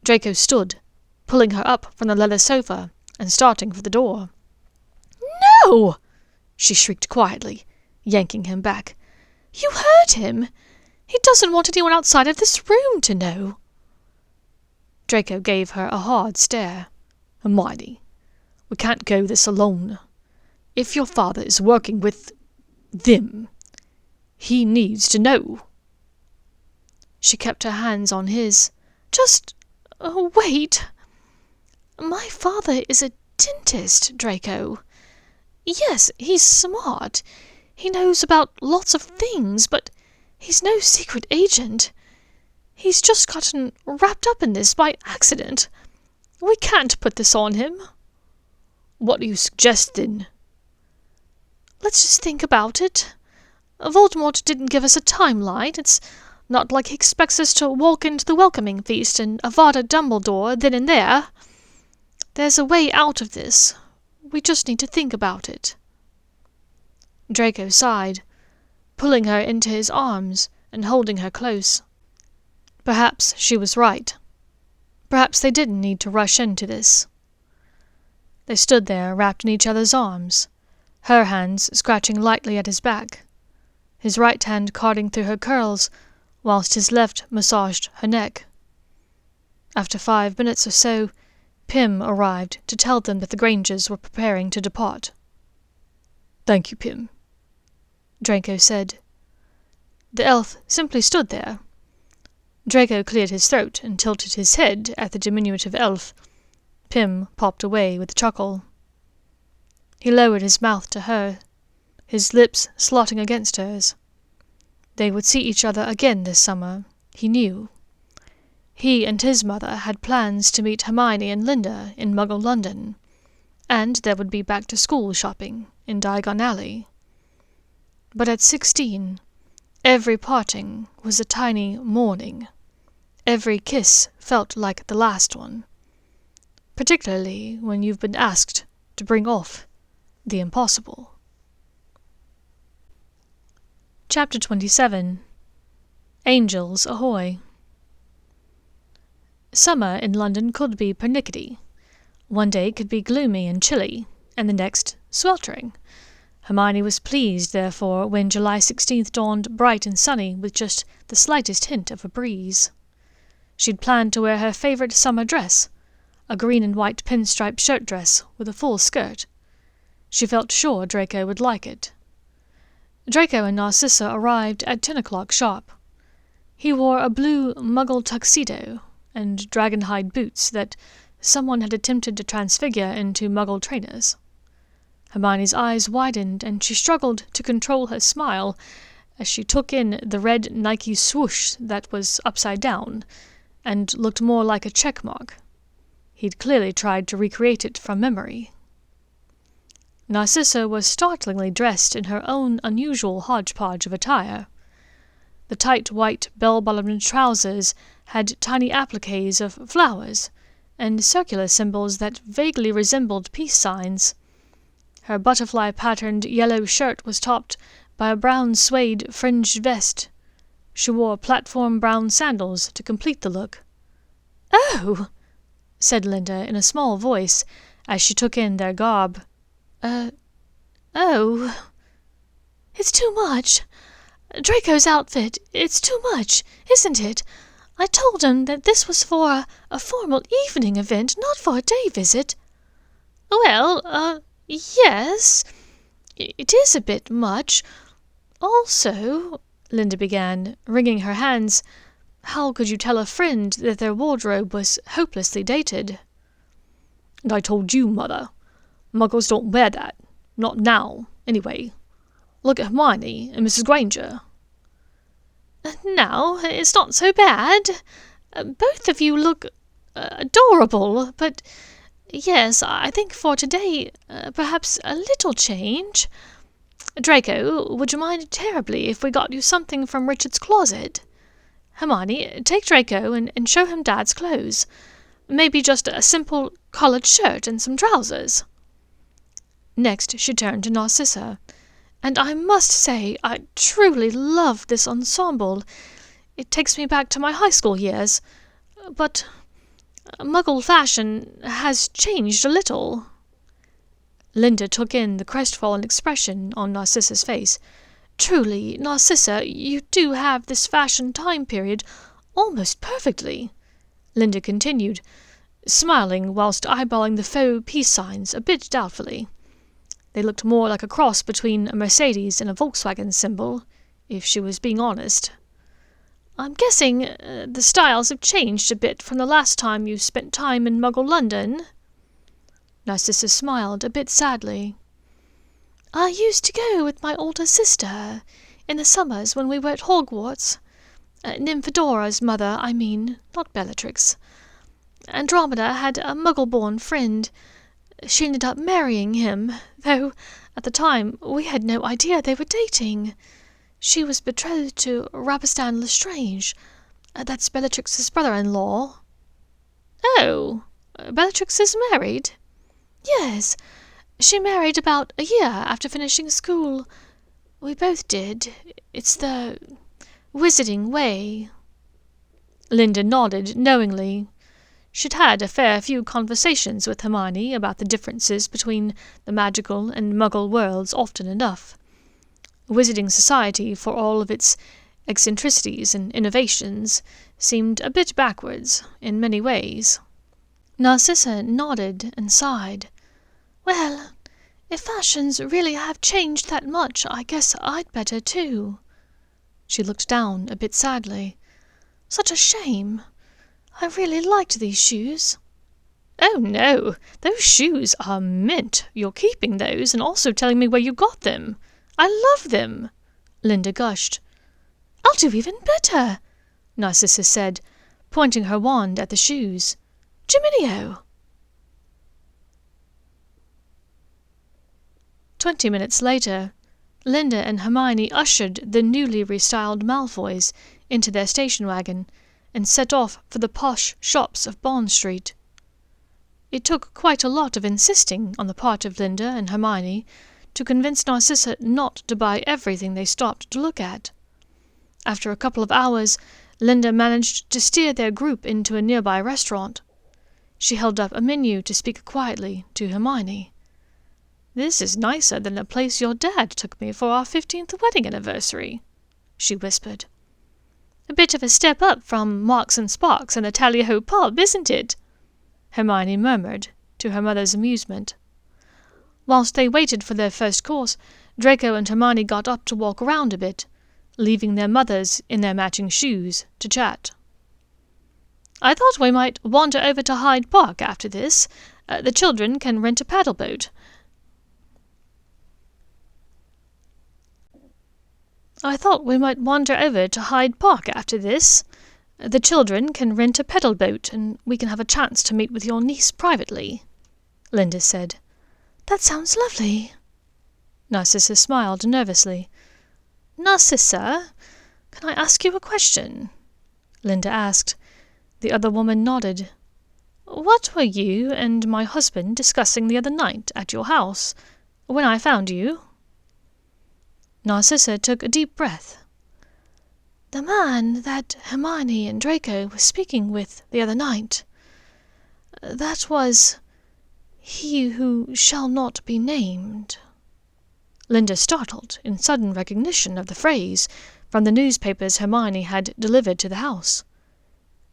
Draco stood, pulling her up from the leather sofa and starting for the door. "No!" she shrieked quietly, yanking him back. "You heard him. He doesn't want anyone outside of this room to know." Draco gave her a hard stare. "Hermione, we can't go this alone. If your father is working with them, he needs to know." She kept her hands on his. "Just wait. My father is a dentist, Draco. Yes, he's smart. He knows about lots of things, but he's no secret agent. He's just gotten wrapped up in this by accident. We can't put this on him." "What are you suggesting?" "Let's just think about it. Voldemort didn't give us a timeline. It's not like he expects us to walk into the welcoming feast and Avada Dumbledore then and there. There's a way out of this. We just need to think about it." Draco sighed, pulling her into his arms and holding her close. Perhaps she was right. Perhaps they didn't need to rush into this. They stood there wrapped in each other's arms, her hands scratching lightly at his back, his right hand carding through her curls, whilst his left massaged her neck. After 5 minutes or so, Pym arrived to tell them that the Grangers were preparing to depart. "Thank you, Pym," Draco said. The elf simply stood there. Draco cleared his throat and tilted his head at the diminutive elf. Pym popped away with a chuckle. He lowered his mouth to her, his lips slotting against hers. They would see each other again this summer, he knew. He and his mother had plans to meet Hermione and Linda in Muggle London, and there would be back-to-school shopping in Diagon Alley. But at 16, every parting was a tiny mourning. Every kiss felt like the last one, particularly when you've been asked to bring off the impossible. Chapter 27. Angels Ahoy. Summer in London could be pernickety. One day could be gloomy and chilly, and the next sweltering. Hermione was pleased, therefore, when July 16th dawned bright and sunny with just the slightest hint of a breeze. She'd planned to wear her favourite summer dress, a green and white pinstripe shirt dress with a full skirt. She felt sure Draco would like it. Draco and Narcissa arrived at 10 o'clock sharp. He wore a blue Muggle tuxedo and dragon-hide boots that someone had attempted to transfigure into Muggle trainers. Hermione's eyes widened, and she struggled to control her smile as she took in the red Nike swoosh that was upside down and looked more like a check mark. He'd clearly tried to recreate it from memory. Narcissa was startlingly dressed in her own unusual hodgepodge of attire. The tight white bell-bottomed trousers had tiny appliques of flowers and circular symbols that vaguely resembled peace signs. Her butterfly-patterned yellow shirt was topped by a brown suede fringed vest. She wore platform brown sandals to complete the look. "Oh!" said Linda in a small voice as she took in their garb. Oh. It's too much. Draco's outfit, it's too much, isn't it? I told him that this was for a formal evening event, not for a day visit." "Well, yes, it is a bit much. Also," Linda began, wringing her hands, how could you tell a friend that their wardrobe was hopelessly dated? "And I told you, Mother. Muggles don't wear that. Not now, anyway. Look at Hermione and Mrs. Granger." "Now, it's not so bad. Both of you look adorable, but yes, I think for today, perhaps a little change. Draco, would you mind terribly if we got you something from Richard's closet? Hermione, take Draco and show him Dad's clothes. Maybe just a simple collared shirt and some trousers." Next she turned to Narcissa. "And I must say I truly love this ensemble. It takes me back to my high school years. But Muggle fashion has changed a little." Linda took in the crestfallen expression on Narcissa's face. "Truly, Narcissa, you do have this fashion time period almost perfectly," Linda continued, smiling whilst eyeballing the faux peace signs a bit doubtfully. They looked more like a cross between a Mercedes and a Volkswagen symbol, if she was being honest. "I'm guessing the styles have changed a bit from the last time you spent time in Muggle London?" Narcissa smiled a bit sadly. "I used to go with my older sister in the summers when we were at Hogwarts. Nymphadora's mother, I mean, not Bellatrix. Andromeda had a Muggle-born friend. She ended up marrying him, though at the time we had no idea they were dating. She was betrothed to Rabastan Lestrange. That's Bellatrix's brother-in-law." "Oh, Bellatrix is married?" "Yes. She married about a year after finishing school. We both did. It's the wizarding way." Linda nodded knowingly. She'd had a fair few conversations with Hermione about the differences between the magical and Muggle worlds often enough. Wizarding society, for all of its eccentricities and innovations, seemed a bit backwards in many ways. Narcissa nodded and sighed. "Well, if fashions really have changed that much, I guess I'd better too." She looked down a bit sadly. "Such a shame. I really liked these shoes." "Oh no, those shoes are mint. You're keeping those and also telling me where you got them. I love them," Linda gushed. "I'll do even better," Narcissa said, pointing her wand at the shoes. "Geminio!" 20 minutes later, Linda and Hermione ushered the newly restyled Malfoys into their station wagon and set off for the posh shops of Bond Street. It took quite a lot of insisting on the part of Linda and Hermione to convince Narcissa not to buy everything they stopped to look at. After a couple of hours, Linda managed to steer their group into a nearby restaurant. She held up a menu to speak quietly to Hermione. "This is nicer than the place your dad took me for our 15th wedding anniversary," she whispered. "A bit of a step up from Marks and Sparks and the Tally-Ho pub, isn't it?" Hermione murmured, to her mother's amusement. Whilst they waited for their first course, Draco and Hermione got up to walk around a bit, leaving their mothers in their matching shoes to chat. "I thought we might wander over to Hyde Park after this. The children can rent a paddle boat." "I thought we might wander over to Hyde Park after this. The children can rent a pedal boat, and we can have a chance to meet with your niece privately," Linda said. "That sounds lovely." Narcissa smiled nervously. "Narcissa, can I ask you a question?" Linda asked. The other woman nodded. "What were you and my husband discussing the other night at your house, when I found you?" Narcissa took a deep breath. "The man that Hermione and Draco were speaking with the other night. That was he who shall not be named." Linda startled in sudden recognition of the phrase from the newspapers Hermione had delivered to the house.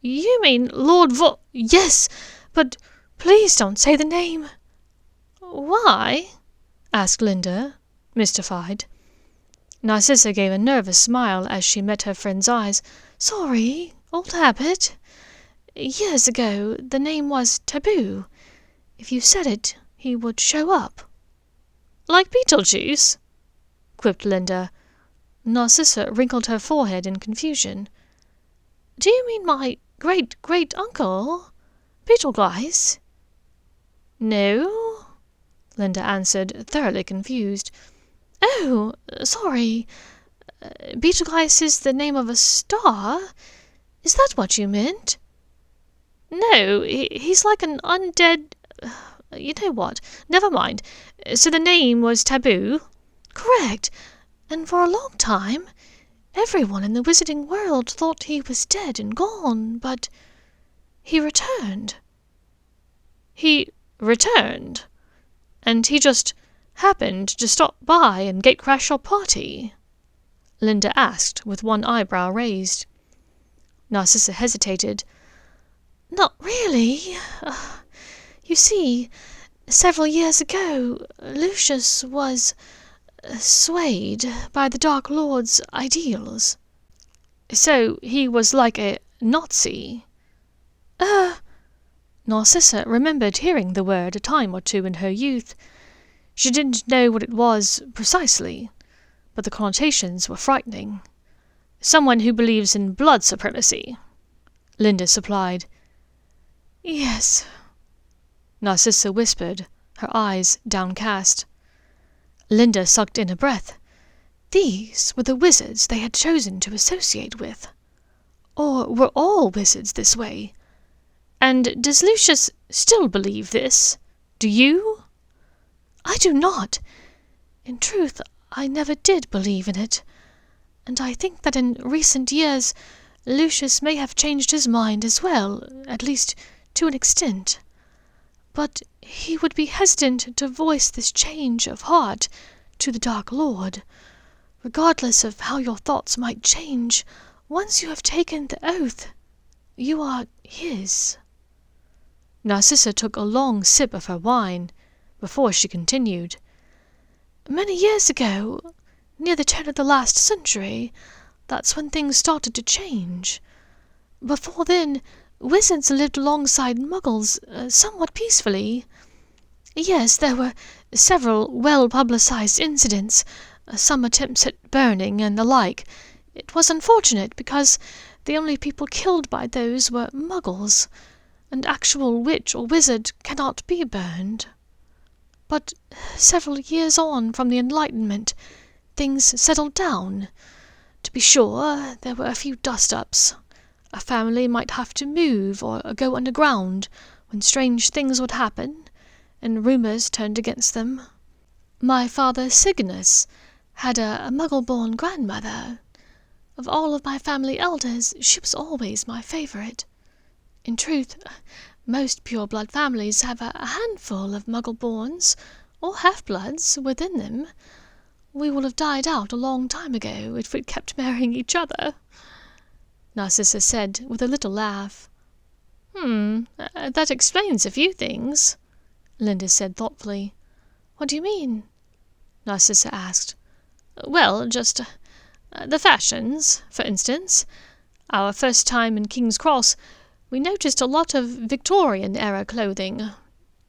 "You mean Lord Yes, but please don't say the name." "Why?" asked Linda, mystified. Narcissa gave a nervous smile as she met her friend's eyes. "Sorry, old habit. Years ago, the name was taboo. If you said it, he would show up." "Like Beetlejuice?" quipped Linda. Narcissa wrinkled her forehead in confusion. "Do you mean my great-great-uncle, Betelgeuse?" "No," Linda answered, thoroughly confused. "Oh, sorry. Betelgeuse is the name of a star? Is that what you meant?" "No, he's like an undead... You know what? Never mind. So the name was taboo?" "Correct. And for a long time, everyone in the wizarding world thought he was dead and gone, but he returned." "He returned? And he just happened to stop by and gatecrash your party?" Linda asked, with one eyebrow raised. Narcissa hesitated. "Not really. You see, several years ago, Lucius was swayed by the Dark Lord's ideals." "So he was like a Nazi?" Narcissa remembered hearing the word a time or two in her youth. She didn't know what it was precisely, but the connotations were frightening. "Someone who believes in blood supremacy," Linda supplied. "Yes," Narcissa whispered, her eyes downcast. Linda sucked in a breath. These were the wizards they had chosen to associate with. Or were all wizards this way? "And does Lucius still believe this? Do you?" "I do not. In truth, I never did believe in it. And I think that in recent years, Lucius may have changed his mind as well, at least to an extent. But he would be hesitant to voice this change of heart to the Dark Lord. Regardless of how your thoughts might change, once you have taken the oath, you are his." Narcissa took a long sip of her wine before she continued. "Many years ago, near the turn of the last century, that's when things started to change. Before then, wizards lived alongside Muggles somewhat peacefully. Yes, there were several well-publicized incidents, some attempts at burning and the like. It was unfortunate because the only people killed by those were Muggles. An actual witch or wizard cannot be burned. But several years on from the Enlightenment, things settled down. To be sure, there were a few dust-ups. A family might have to move or go underground when strange things would happen, and rumours turned against them. My father Cygnus had a Muggle-born grandmother. Of all of my family elders, she was always my favourite. In truth, most pure-blood families have a handful of Muggle-borns, or half-bloods, within them. We will have died out a long time ago if we'd kept marrying each other," Narcissa said with a little laugh. That explains a few things," Linda said thoughtfully. "What do you mean?" Narcissa asked. "Well, just the fashions, for instance. Our first time in King's Cross, we noticed a lot of Victorian-era clothing,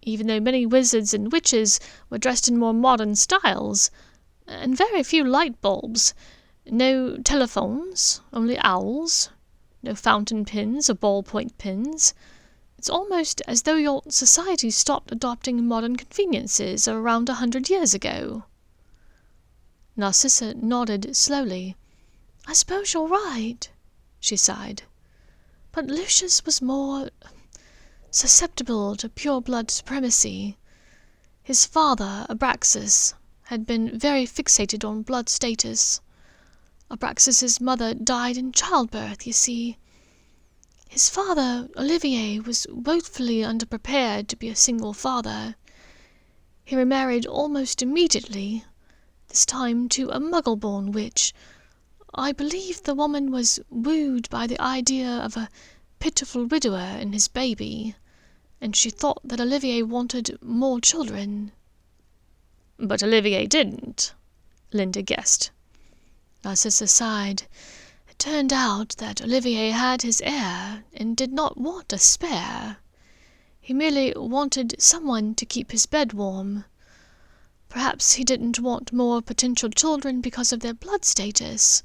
even though many wizards and witches were dressed in more modern styles, and very few light bulbs. No telephones, only owls. No fountain pens or ballpoint pens. It's almost as though your society stopped adopting modern conveniences around 100 years ago." Narcissa nodded slowly. "I suppose you're right," she sighed. "But Lucius was more susceptible to pure-blood supremacy. His father, Abraxas, had been very fixated on blood status. Abraxas's mother died in childbirth, you see. His father, Olivier, was woefully underprepared to be a single father. He remarried almost immediately, this time to a Muggle-born witch. I believe the woman was wooed by the idea of a pitiful widower and his baby, and she thought that Olivier wanted more children." "But Olivier didn't," Linda guessed. Narcissa sighed. "It turned out that Olivier had his heir, and did not want a spare. He merely wanted someone to keep his bed warm. Perhaps he didn't want more potential children because of their blood status,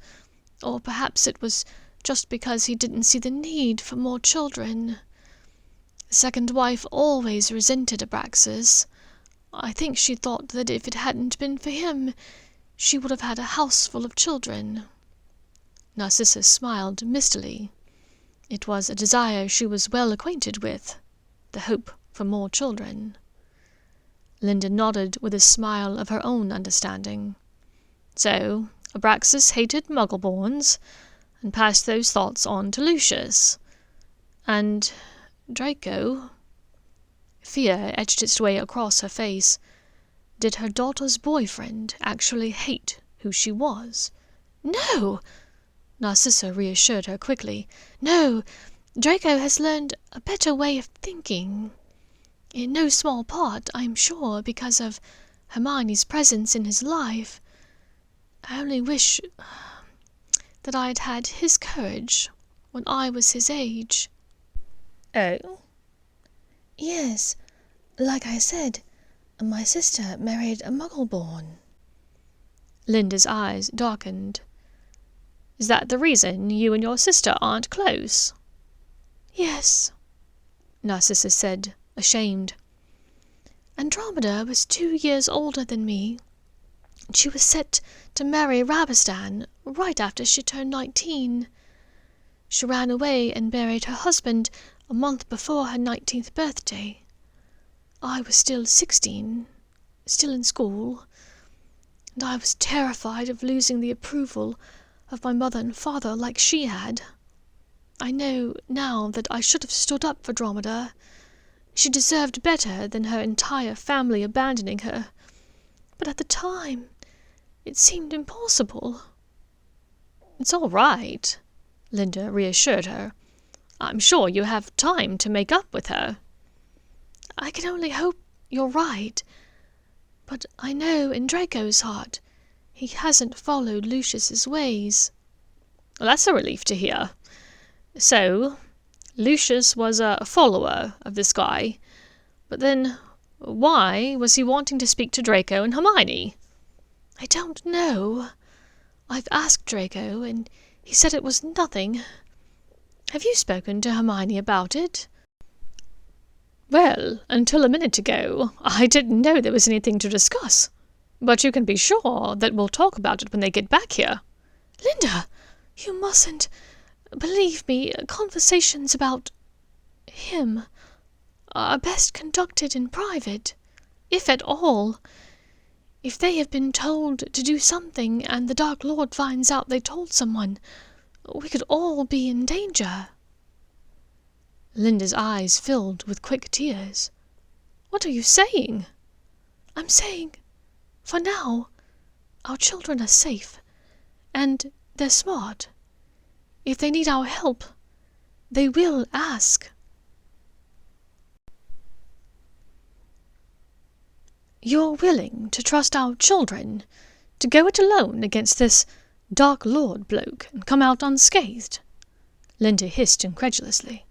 or perhaps it was just because he didn't see the need for more children. The second wife always resented Abraxas. I think she thought that if it hadn't been for him, she would have had a house full of children." Narcissa smiled mistily. It was a desire she was well acquainted with, the hope for more children. Linda nodded with a smile of her own understanding. So, Abraxas hated Muggle-borns, and passed those thoughts on to Lucius. And Draco... Fear etched its way across her face. Did her daughter's boyfriend actually hate who she was? "No!" Narcissa reassured her quickly. "No, Draco has learned a better way of thinking. In no small part, I am sure, because of Hermione's presence in his life. I only wish that I had had his courage when I was his age." "Oh?" "Yes, like I said, my sister married a Muggle-born." Linda's eyes darkened. "Is that the reason you and your sister aren't close?" "Yes," Narcissa said, ashamed. "Andromeda was 2 years older than me. She was set to marry Rabistan right after she turned 19. She ran away and married her husband a month before her 19th birthday. I was still 16, still in school, and I was terrified of losing the approval of my mother and father like she had. I know now that I should have stood up for Andromeda. She deserved better than her entire family abandoning her. But at the time, it seemed impossible." "It's all right," Linda reassured her. "I'm sure you have time to make up with her." "I can only hope you're right. But I know in Draco's heart he hasn't followed Lucius's ways." "Well, that's a relief to hear. So, Lucius was a follower of this guy, but then why was he wanting to speak to Draco and Hermione?" "I don't know. I've asked Draco, and he said it was nothing. Have you spoken to Hermione about it? Well, until a minute ago, I didn't know there was anything to discuss. But you can be sure that we'll talk about it when they get back here. Linda, you mustn't. Believe me, conversations about him are best conducted in private, if at all. If they have been told to do something and the Dark Lord finds out they told someone, we could all be in danger. Linda's eyes filled with quick tears. What are you saying? I'm saying, for now, our children are safe, and they're smart. If they need our help, they will ask. You're willing to trust our children to go it alone against this Dark Lord bloke and come out unscathed? Linda hissed incredulously.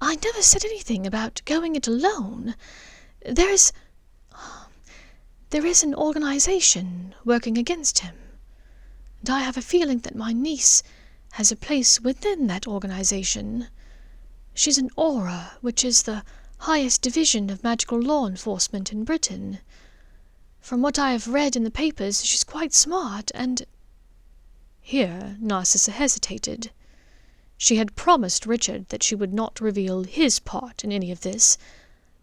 I never said anything about going it alone. There is an organization working against him, and I have a feeling that my niece has a place within that organization. She's an Aura, which is the highest division of magical law enforcement in Britain. From what I have read in the papers, she's quite smart, and... Here Narcissa hesitated. She had promised Richard that she would not reveal his part in any of this,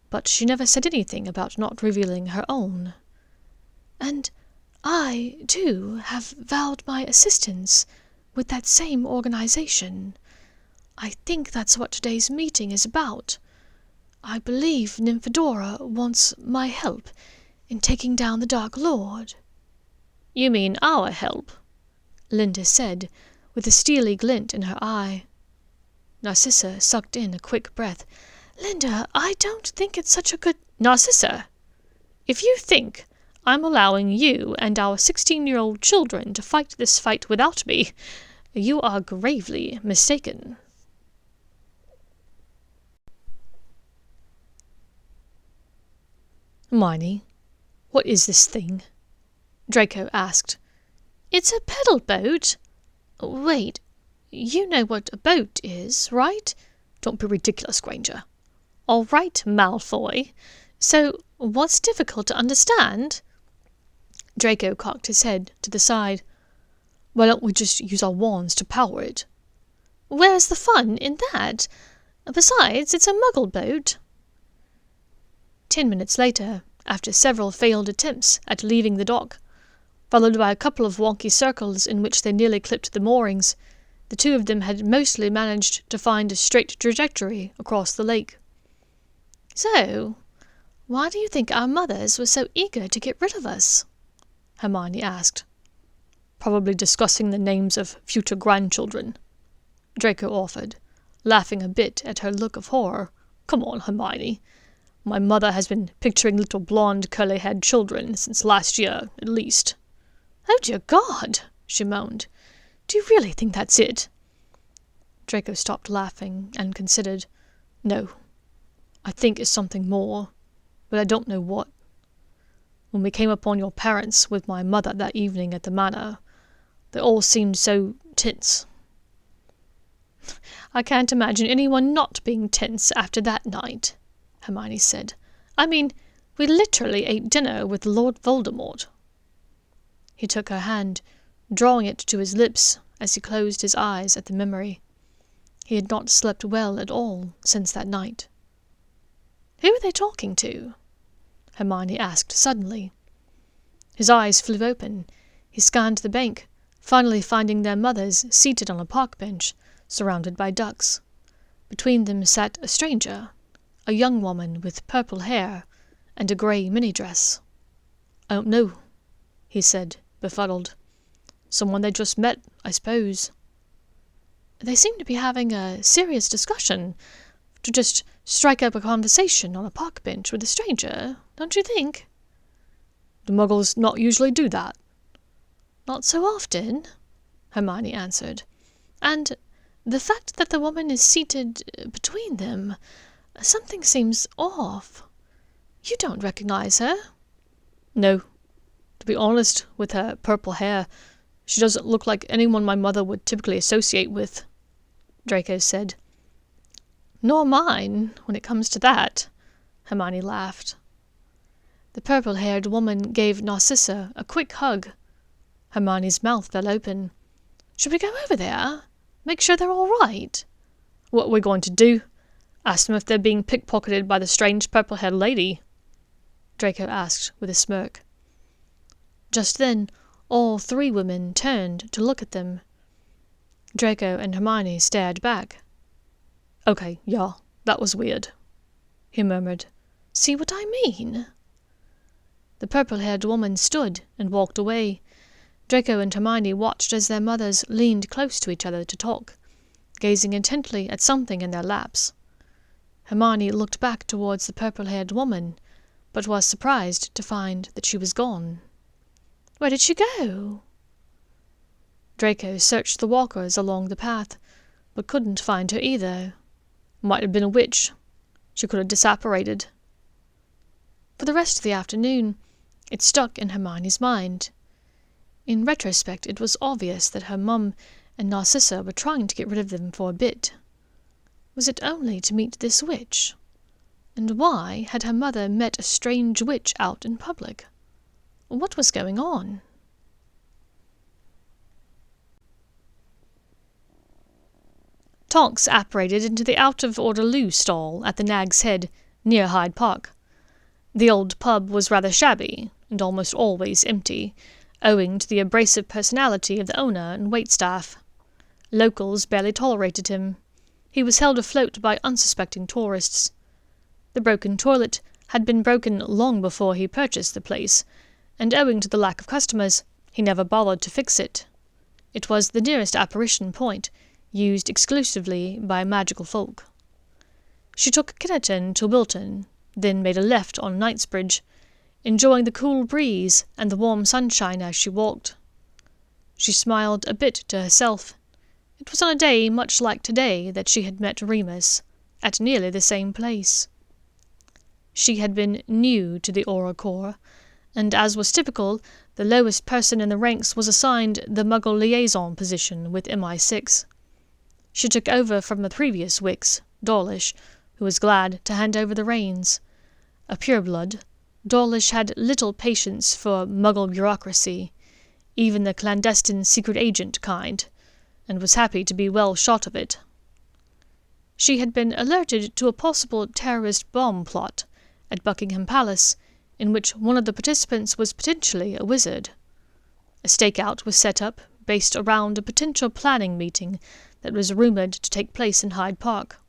but she never said anything about not revealing her own. And I, too, have vowed my assistance with that same organization. I think that's what today's meeting is about. I believe Nymphadora wants my help in taking down the Dark Lord. You mean our help? Linda said, with a steely glint in her eye. Narcissa sucked in a quick breath. Linda, I don't think it's such a good... Narcissa, if you think I'm allowing you and our 16-year-old children to fight this fight without me, you are gravely mistaken. Hermione, what is this thing? Draco asked. It's a pedal boat. Wait, you know what a boat is, right? Don't be ridiculous, Granger. All right, Malfoy. So, what's difficult to understand? Draco cocked his head to the side. Why don't we just use our wands to power it? Where's the fun in that? Besides, it's a Muggle boat. 10 minutes later, after several failed attempts at leaving the dock, followed by a couple of wonky circles in which they nearly clipped the moorings, the two of them had mostly managed to find a straight trajectory across the lake. So, why do you think our mothers were so eager to get rid of us? Hermione asked. Probably discussing the names of future grandchildren, Draco offered, laughing a bit at her look of horror. Come on, Hermione. My mother has been picturing little blonde curly-haired children since last year, at least. Oh dear God, she moaned. Do you really think that's it? Draco stopped laughing and considered. No, I think it's something more, but I don't know what. When we came upon your parents with my mother that evening at the manor, they all seemed so tense. I can't imagine anyone not being tense after that night, Hermione said. I mean, we literally ate dinner with Lord Voldemort. He took her hand, drawing it to his lips as he closed his eyes at the memory. He had not slept well at all since that night. Who were they talking to? Hermione asked suddenly. His eyes flew open. He scanned the bank, finally finding their mothers seated on a park bench, surrounded by ducks. Between them sat a stranger, a young woman with purple hair and a grey mini-dress. I don't know, he said, befuddled. Someone they just met, I suppose. They seem to be having a serious discussion. To just strike up a conversation on a park bench with a stranger, don't you think? The Muggles not usually do that. Not so often, Hermione answered. And the fact that the woman is seated between them, something seems off. You don't recognize her? No. To be honest, with her purple hair, she doesn't look like anyone my mother would typically associate with. Draco said. "Nor mine, when it comes to that," Hermione laughed. The purple-haired woman gave Narcissa a quick hug. Hermione's mouth fell open. "Should we go over there? Make sure they're all right?" "What we're going to do? Ask them if they're being pickpocketed by the strange purple-haired lady?" Draco asked with a smirk. Just then, all three women turned to look at them. Draco and Hermione stared back. "Okay, yeah, that was weird," he murmured. "See what I mean?" The purple-haired woman stood and walked away. Draco and Hermione watched as their mothers leaned close to each other to talk, gazing intently at something in their laps. Hermione looked back towards the purple-haired woman, but was surprised to find that she was gone. "Where did she go?" Draco searched the walkers along the path, but couldn't find her either. "Might have been a witch. She could have disapparated." For the rest of the afternoon, it stuck in Hermione's mind. In retrospect, it was obvious that her mum and Narcissa were trying to get rid of them for a bit. Was it only to meet this witch? And why had her mother met a strange witch out in public? What was going on? Tonks apparated into the out-of-order loo stall at the Nag's Head, near Hyde Park. The old pub was rather shabby, and almost always empty, owing to the abrasive personality of the owner and waitstaff. Locals barely tolerated him. He was held afloat by unsuspecting tourists. The broken toilet had been broken long before he purchased the place, and owing to the lack of customers, he never bothered to fix it. It was the nearest apparition point, used exclusively by magical folk. She took Kinnerton to Wilton, then made a left on Knightsbridge, enjoying the cool breeze and the warm sunshine as she walked. She smiled a bit to herself. It was on a day much like today that she had met Remus, at nearly the same place. She had been new to the Auror Corps, and as was typical, the lowest person in the ranks was assigned the Muggle liaison position with MI6. She took over from the previous Wix, Dawlish, who was glad to hand over the reins. A pureblood, Dawlish had little patience for Muggle bureaucracy, even the clandestine secret agent kind, and was happy to be well shot of it. She had been alerted to a possible terrorist bomb plot at Buckingham Palace, in which one of the participants was potentially a wizard. A stakeout was set up based around a potential planning meeting that was rumoured to take place in Hyde Park.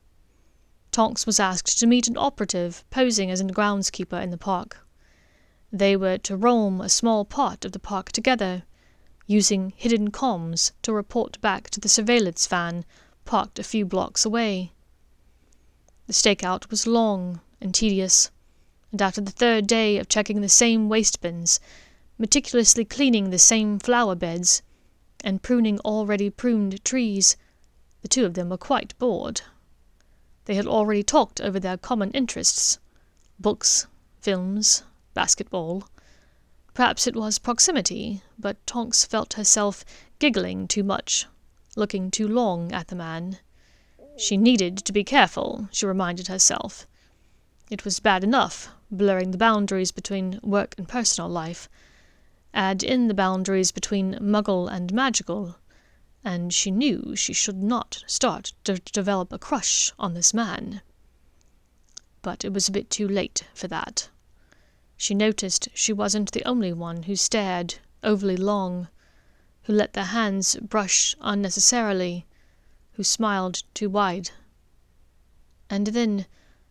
Tonks was asked to meet an operative posing as a groundskeeper in the park. They were to roam a small part of the park together, using hidden comms to report back to the surveillance van parked a few blocks away. The stakeout was long and tedious, and after the third day of checking the same waste bins, meticulously cleaning the same flower beds, and pruning already pruned trees, the two of them were quite bored. They had already talked over their common interests: books, films, basketball. Perhaps it was proximity, but Tonks felt herself giggling too much, looking too long at the man. She needed to be careful, she reminded herself. It was bad enough, blurring the boundaries between work and personal life. Add in the boundaries between Muggle and magical, and she knew she should not start to develop a crush on this man. But it was a bit too late for that. She noticed she wasn't the only one who stared overly long, who let their hands brush unnecessarily, who smiled too wide. And then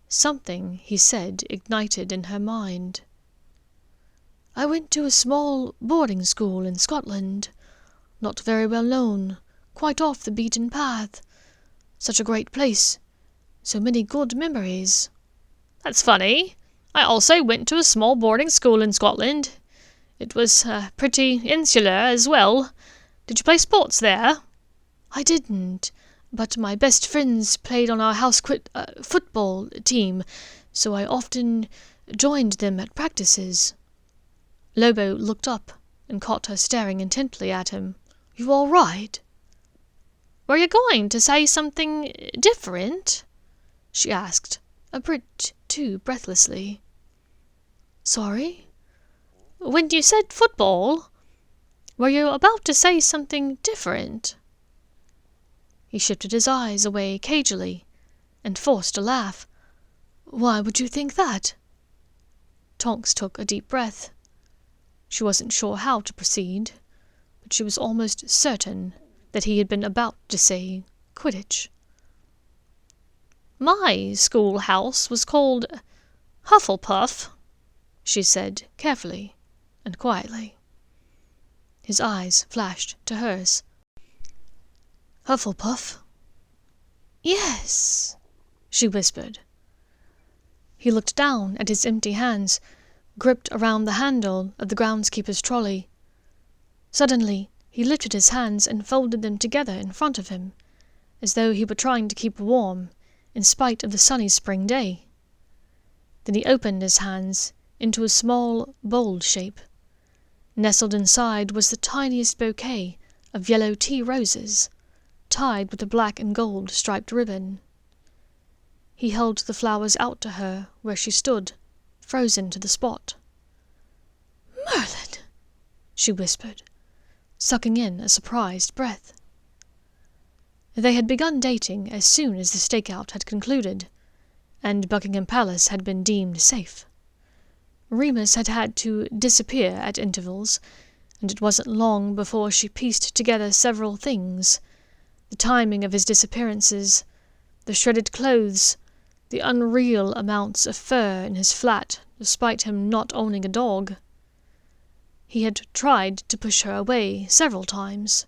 something he said ignited in her mind. "I went to a small boarding school in Scotland, not very well known, quite off the beaten path. Such a great place, so many good memories." "That's funny. I also went to a small boarding school in Scotland. It was pretty insular as well. Did you play sports there?" "I didn't, but my best friends played on our football team, so I often joined them at practices." Lobo looked up and caught her staring intently at him. "You all right?" Were you going to say something different?" she asked, a bit too breathlessly. "Sorry?" "When you said football, were you about to say something different?" He shifted his eyes away cagily and forced a laugh. "Why would you think that?" Tonks took a deep breath. She wasn't sure how to proceed, but she was almost certain that he had been about to say Quidditch. "My schoolhouse was called Hufflepuff," she said carefully and quietly. His eyes flashed to hers. "Hufflepuff?" "Yes," she whispered. He looked down at his empty hands, gripped around the handle of the groundskeeper's trolley. Suddenly, he lifted his hands and folded them together in front of him, as though he were trying to keep warm in spite of the sunny spring day. Then he opened his hands into a small, bold shape. Nestled inside was the tiniest bouquet of yellow tea roses, tied with a black and gold striped ribbon. He held the flowers out to her where she stood, frozen to the spot. "Merlin!" she whispered, sucking in a surprised breath. They had begun dating as soon as the stakeout had concluded, and Buckingham Palace had been deemed safe. Remus had had to disappear at intervals, and it wasn't long before she pieced together several things: the timing of his disappearances, the shredded clothes, the unreal amounts of fur in his flat despite him not owning a dog. He had tried to push her away several times,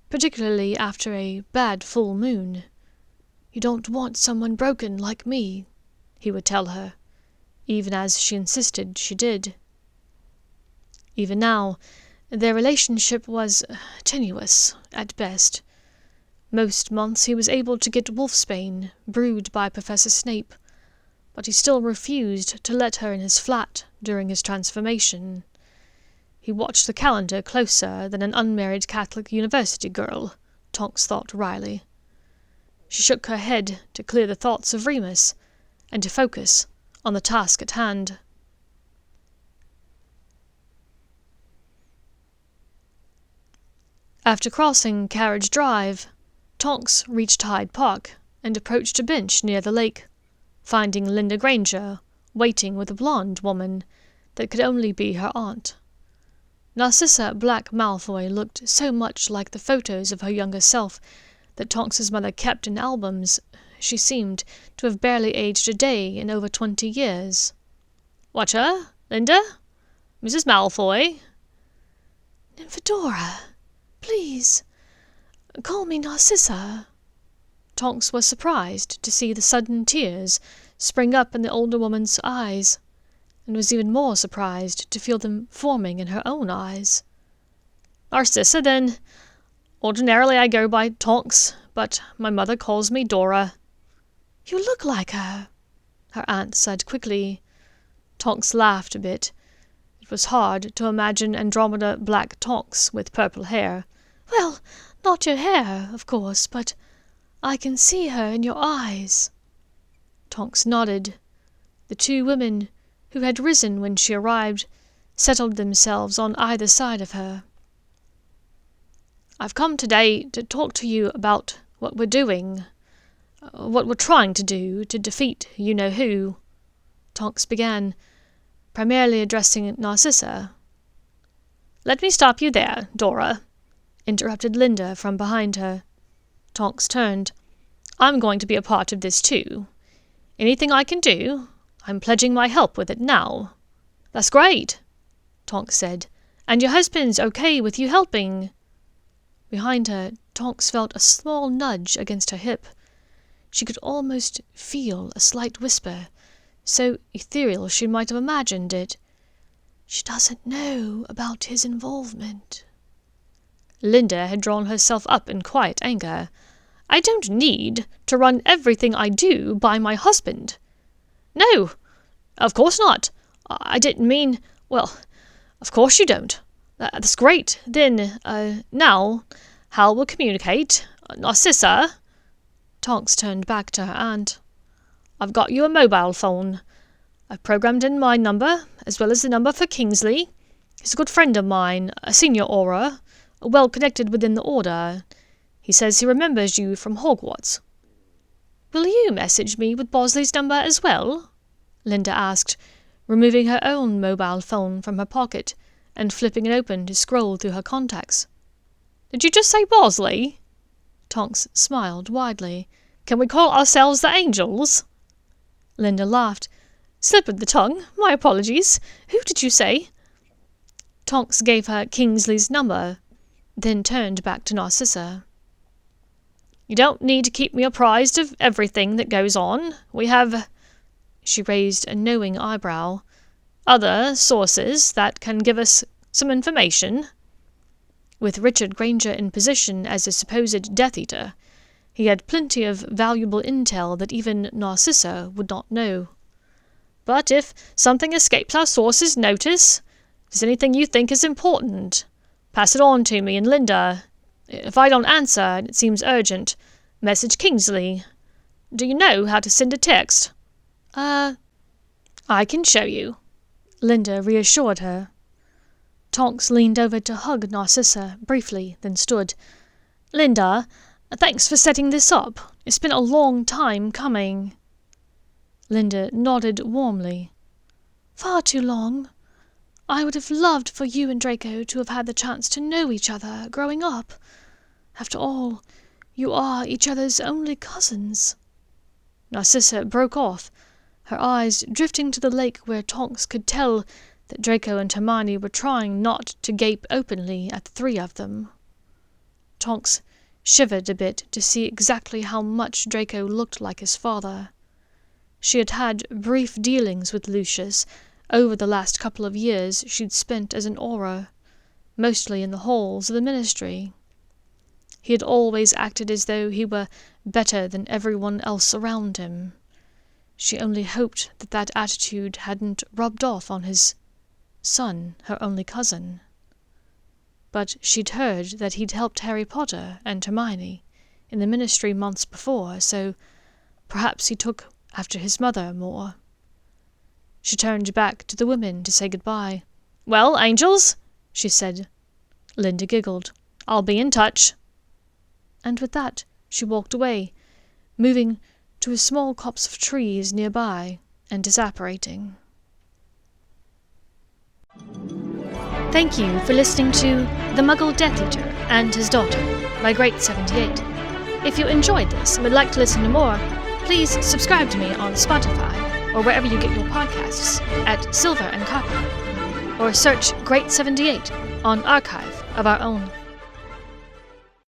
particularly after a bad full moon. "You don't want someone broken like me," he would tell her, even as she insisted she did. Even now, their relationship was tenuous at best. Most months he was able to get wolfsbane brewed by Professor Snape, but he still refused to let her in his flat during his transformation. He watched the calendar closer than an unmarried Catholic university girl, Tonks thought wryly. She shook her head to clear the thoughts of Remus and to focus on the task at hand. After crossing Carriage Drive, Tonks reached Hyde Park and approached a bench near the lake, finding Linda Granger waiting with a blonde woman that could only be her aunt. Narcissa Black Malfoy looked so much like the photos of her younger self that Tonks's mother kept in albums, she seemed to have barely aged a day in over 20 years. "Whatcha, Linda? Mrs. Malfoy?" "Nymphadora, please, call me Narcissa." Tonks was surprised to see the sudden tears spring up in the older woman's eyes, and was even more surprised to feel them forming in her own eyes. "Narcissa, then. Ordinarily I go by Tonks, but my mother calls me Dora." "You look like her," her aunt said quickly. Tonks laughed a bit. It was hard to imagine Andromeda Black Tonks with purple hair. "Well, not your hair, of course, but I can see her in your eyes." Tonks nodded. The two women, who had risen when she arrived, settled themselves on either side of her. "I've come today to talk to you about what we're doing, what we're trying to do to defeat you-know-who," Tonks began, primarily addressing Narcissa. "Let me stop you there, Dora," interrupted Linda from behind her. Tonks turned. "I'm going to be a part of this too. Anything I can do, I'm pledging my help with it now." "That's great," Tonks said. "And your husband's okay with you helping?" Behind her, Tonks felt a small nudge against her hip. She could almost feel a slight whisper, so ethereal she might have imagined it. "She doesn't know about his involvement." Linda had drawn herself up in quiet anger. "I don't need to run everything I do by my husband." "No, of course not. I didn't mean... Well, of course you don't. That's great. Then, now, Hal will communicate. Narcissa," Tonks turned back to her aunt, "I've got you a mobile phone. I've programmed in my number, as well as the number for Kingsley. He's a good friend of mine, a senior Auror, well connected within the Order. He says he remembers you from Hogwarts." "Will you message me with Bosley's number as well?" Linda asked, removing her own mobile phone from her pocket and flipping it open to scroll through her contacts. "Did you just say Bosley?" Tonks smiled widely. "Can we call ourselves the Angels?" Linda laughed. "Slip of the tongue. My apologies. Who did you say?" Tonks gave her Kingsley's number, then turned back to Narcissa. "You don't need to keep me apprised of everything that goes on. We have," she raised a knowing eyebrow, "other sources that can give us some information." With Richard Granger in position as a supposed Death Eater, he had plenty of valuable intel that even Narcissa would not know. "But if something escapes our sources' notice, if there's anything you think is important, pass it on to me and Linda. If I don't answer and it seems urgent, message Kingsley. Do you know how to send a text?" "I can show you," Linda reassured her. Tonks leaned over to hug Narcissa briefly, then stood. "Linda, thanks for setting this up. It's been a long time coming." Linda nodded warmly. "Far too long. I would have loved for you and Draco to have had the chance to know each other growing up. After all, you are each other's only cousins." Narcissa broke off, her eyes drifting to the lake where Tonks could tell that Draco and Hermione were trying not to gape openly at the three of them. Tonks shivered a bit to see exactly how much Draco looked like his father. She had had brief dealings with Lucius over the last couple of years she'd spent as an Auror, mostly in the halls of the Ministry. He had always acted as though he were better than everyone else around him. She only hoped that that attitude hadn't rubbed off on his son, her only cousin. But she'd heard that he'd helped Harry Potter and Hermione in the Ministry months before, so perhaps he took after his mother more. She turned back to the women to say goodbye. "Well, Angels," she said. Linda giggled. "I'll be in touch." And with that, she walked away, moving to a small copse of trees nearby and disapparating. Thank you for listening to The Muggle Death Eater and His Daughter by Great78. If you enjoyed this and would like to listen to more, please subscribe to me on Spotify or wherever you get your podcasts at Silver and Copper, or search Great78 on Archive of Our Own.